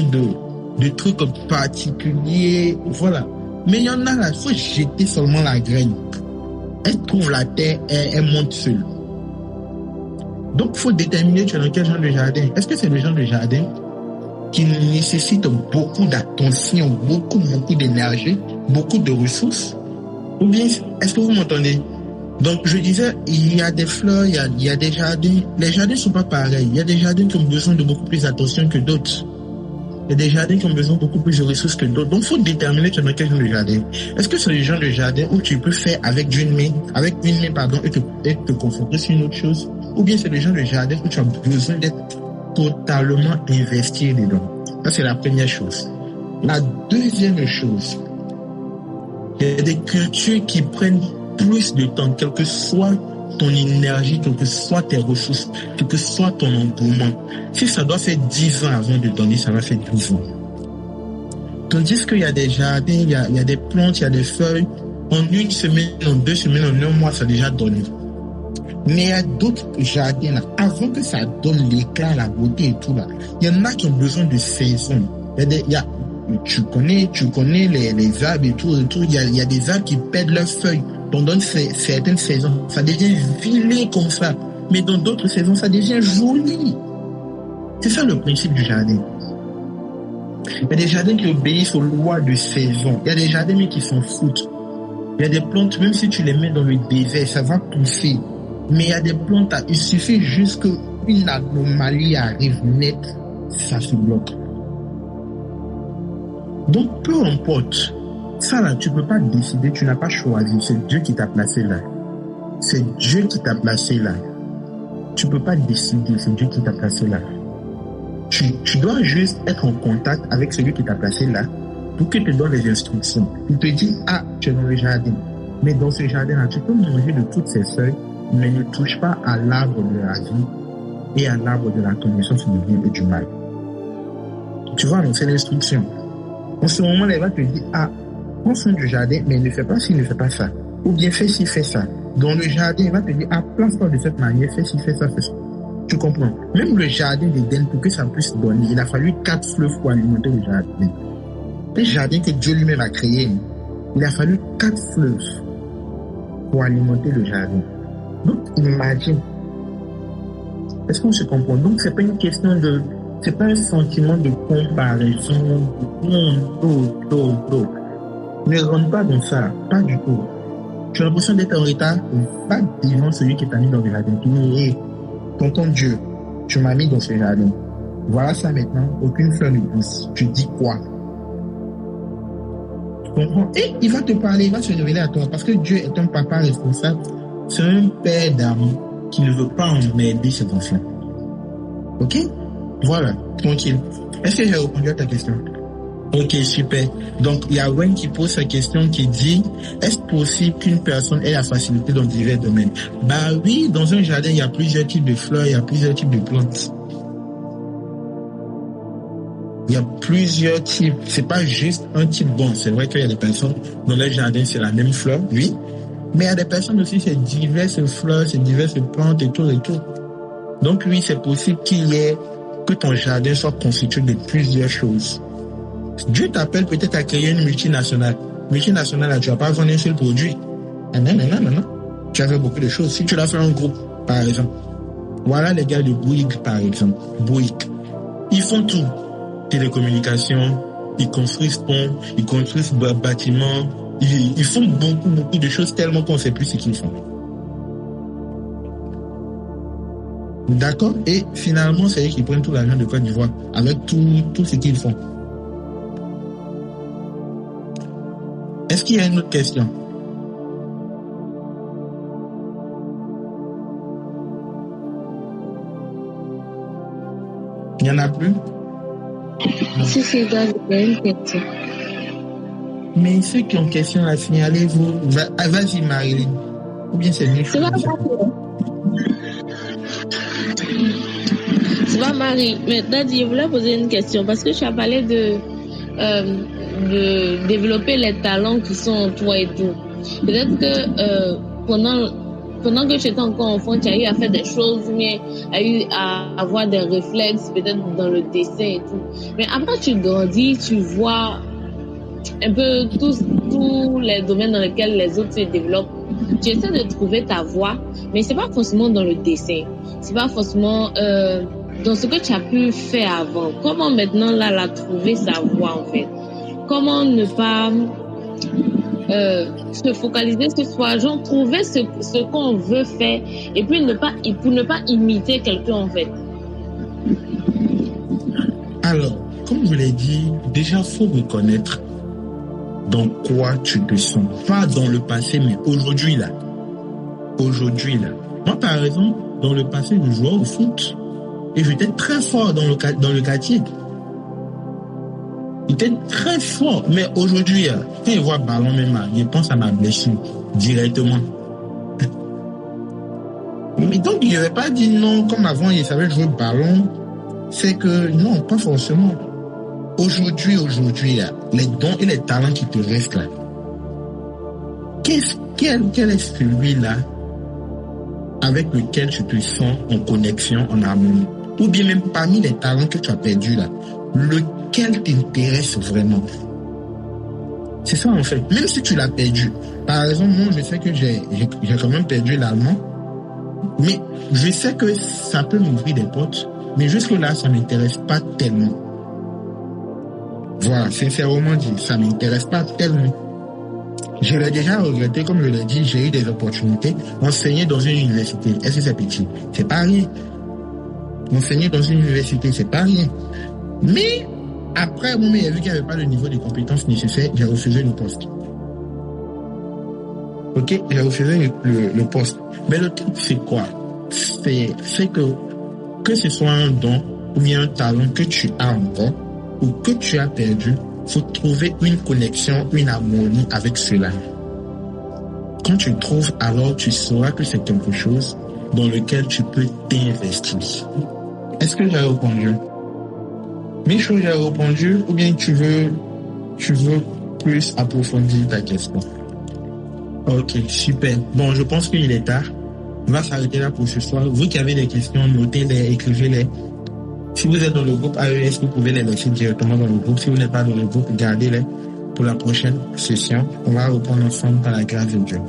de trucs particuliers, voilà. Mais il y en a là, il faut jeter seulement la graine. Elle trouve la terre, elle monte seule. Donc, il faut déterminer tu es dans quel genre de jardin. Est-ce que c'est le genre de jardin qui nécessite beaucoup d'attention, beaucoup d'énergie, beaucoup de ressources? Ou bien, est-ce que vous m'entendez? Donc, je disais, il y a des fleurs, il y a des jardins. Les jardins ne sont pas pareils. Il y a des jardins qui ont besoin de beaucoup plus d'attention que d'autres. Il y a des jardins qui ont besoin de beaucoup plus de ressources que d'autres. Donc, il faut déterminer tu es dans quel genre de jardin. Est-ce que c'est le genre de jardin où tu peux faire avec une main, et te concentrer sur une autre chose? Ou bien c'est le genre de jardin où tu as besoin d'être totalement investi dedans? Ça, c'est la première chose. La deuxième chose, il y a des cultures qui prennent plus de temps, quelle que soit ton énergie, quelle que soit tes ressources, quel que soit ton engouement. Si ça doit faire 10 ans avant de donner, ça va faire 12 ans. Tandis qu'il y a des jardins, il y a des plantes, il y a des feuilles, en une semaine, en 2 semaines, en 1 mois, ça a déjà donné. Mais il y a d'autres jardins là, avant que ça donne l'éclat, la beauté et tout là, il y en a qui ont besoin de saison. Tu connais les arbres et tout, il y a des arbres qui perdent leurs feuilles pendant certaines saisons, ça devient vilain comme ça. Mais dans d'autres saisons, ça devient joli. C'est ça le principe du jardin. Il y a des jardins qui obéissent aux lois de saison. Il y a des jardins mais qui s'en foutent. Il y a des plantes, même si tu les mets dans le désert, ça va pousser. Mais il y a des plantes, il suffit juste qu'une anomalie arrive nette, ça se bloque. Donc, peu importe. Ça là, tu ne peux pas décider, tu n'as pas choisi. C'est Dieu qui t'a placé là. C'est Dieu qui t'a placé là. Tu ne peux pas décider, c'est Dieu qui t'a placé là. Tu dois juste être en contact avec celui qui t'a placé là pour qu'il te donne les instructions. Il te dit, tu es dans le jardin. Mais dans ce jardin-là, tu peux manger de toutes ces feuilles, mais ne touche pas à l'arbre de la vie et à l'arbre de la connaissance du bien et du mal. Tu vois, donc c'est l'instruction. En ce moment-là, il va te dire, prends soin du jardin, mais ne fais pas ci, ne fais pas ça. Ou bien fais ci, fais ça. Dans le jardin, il va te dire, place-toi de cette manière, fais ci, fais ça, fais ça. Tu comprends? Même le jardin d'Éden, pour que ça puisse donner, il a fallu 4 fleuves pour alimenter le jardin. Le jardin que Dieu lui-même a créé, il a fallu 4 fleuves pour alimenter le jardin. Donc, imagine. Est-ce qu'on se comprend? Donc, c'est pas une question c'est pas un sentiment de comparaison. Non. Ne rentre pas dans ça. Pas du tout. Tu as l'impression d'être en retard, va devant celui qui t'a mis dans le jardin. Tu dis, tonton Dieu, tu m'as mis dans ce jardin. Voilà ça maintenant, aucune fleur ne pousse. Tu dis quoi? Tu comprends? Et il va te parler, il va se révéler à toi. Parce que Dieu est un papa responsable. C'est un père d'amour qui ne veut pas emmerder ses enfants. Ok? Voilà, tranquille. Est-ce que j'ai répondu à ta question? Ok, super. Donc, il y a Wayne qui pose sa question qui dit, est-ce possible qu'une personne ait la facilité dans divers domaines? Bah oui, dans un jardin, il y a plusieurs types de fleurs, il y a plusieurs types de plantes. Il y a plusieurs types. C'est pas juste un type. Bon, c'est vrai qu'il y a des personnes dans leur jardin, c'est la même fleur, oui. Mais il y a des personnes aussi, c'est diverses fleurs, c'est diverses plantes et tout et tout. Donc oui, c'est possible que ton jardin soit constitué de plusieurs choses. Dieu t'appelle peut-être à créer une multinationale. Multinationale, tu vas pas vendre un seul produit. Non. Tu as fait beaucoup de choses. Si tu l'as fait un groupe, par exemple. Voilà les gars de Bouygues, par exemple. Bouygues. Ils font tout. Télécommunications, ils construisent ponts, ils construisent bâtiments. Ils font beaucoup de choses tellement qu'on ne sait plus ce qu'ils font. D'accord? Et finalement, c'est eux qui prennent tout l'argent de Côte d'Ivoire avec tout ce qu'ils font. Est-ce qu'il y a une autre question? Il n'y en a plus? Si c'est dans une question. Mais ceux qui ont question à signaler-vous. Vas-y, Marilyn. Ou bien c'est lui. C'est pas Marie. Mais Daddy, je voulais poser une question parce que tu as parlé de développer les talents qui sont en toi et tout. Peut-être que pendant que tu étais encore enfant, tu as eu à faire des choses, mais tu as eu à avoir des réflexes, peut-être dans le dessin et tout. Mais après, tu grandis, tu vois un peu tous les domaines dans lesquels les autres se développent. Tu essaies de trouver ta voie, mais c'est pas forcément dans le dessin. C'est pas forcément dans ce que tu as pu faire avant. Comment maintenant là trouver sa voie en fait? Comment ne pas se focaliser sur soi, genre trouver ce qu'on veut faire et puis pour ne pas imiter quelqu'un en fait. Alors, comme je l'ai dit, déjà faut reconnaître dans quoi tu te sens. Pas dans le passé, mais aujourd'hui là. Moi par exemple, dans le passé, je jouais au foot et j'étais très fort dans le quartier. J'étais très fort, mais aujourd'hui, quand je vois ballon même, je pense à ma blessure directement. Mais donc, je ne vais pas dire non, comme avant, je savais jouer au ballon. C'est que non, pas forcément. Aujourd'hui, là, les dons et les talents qui te restent là, quel est celui-là avec lequel tu te sens en connexion, en harmonie? Ou bien même parmi les talents que tu as perdus là, lequel t'intéresse vraiment? C'est ça, en fait. Même si tu l'as perdu. Par exemple, moi, je sais que j'ai quand même perdu l'allemand. Mais je sais que ça peut m'ouvrir des portes. Mais jusque-là, ça m'intéresse pas tellement. Voilà, sincèrement dit, ça m'intéresse pas tellement. Je l'ai déjà regretté, comme je l'ai dit, j'ai eu des opportunités. Enseigner dans une université, est-ce que c'est petit? C'est pas rien. Enseigner dans une université, c'est pas rien. Mais, après, bon, mais vu qu'il n'y avait pas le niveau de compétences nécessaires, j'ai refusé le poste. Ok, j'ai refusé le poste. Mais le truc, c'est quoi? C'est que ce soit un don ou bien un talent que tu as encore ou que tu as perdu, faut trouver une connexion, une harmonie avec cela. Quand tu trouves, alors tu sauras que c'est quelque chose dans lequel tu peux t'investir. Est-ce que j'ai répondu? Michou, j'ai répondu, ou bien tu veux plus approfondir ta question? Ok, super. Bon, je pense qu'il est tard. On va s'arrêter là pour ce soir. Vous qui avez des questions, notez-les, écrivez-les. Si vous êtes dans le groupe AES, vous pouvez les laisser directement dans le groupe. Si vous n'êtes pas dans le groupe, gardez-les pour la prochaine session. On va reprendre ensemble par la grâce de Dieu.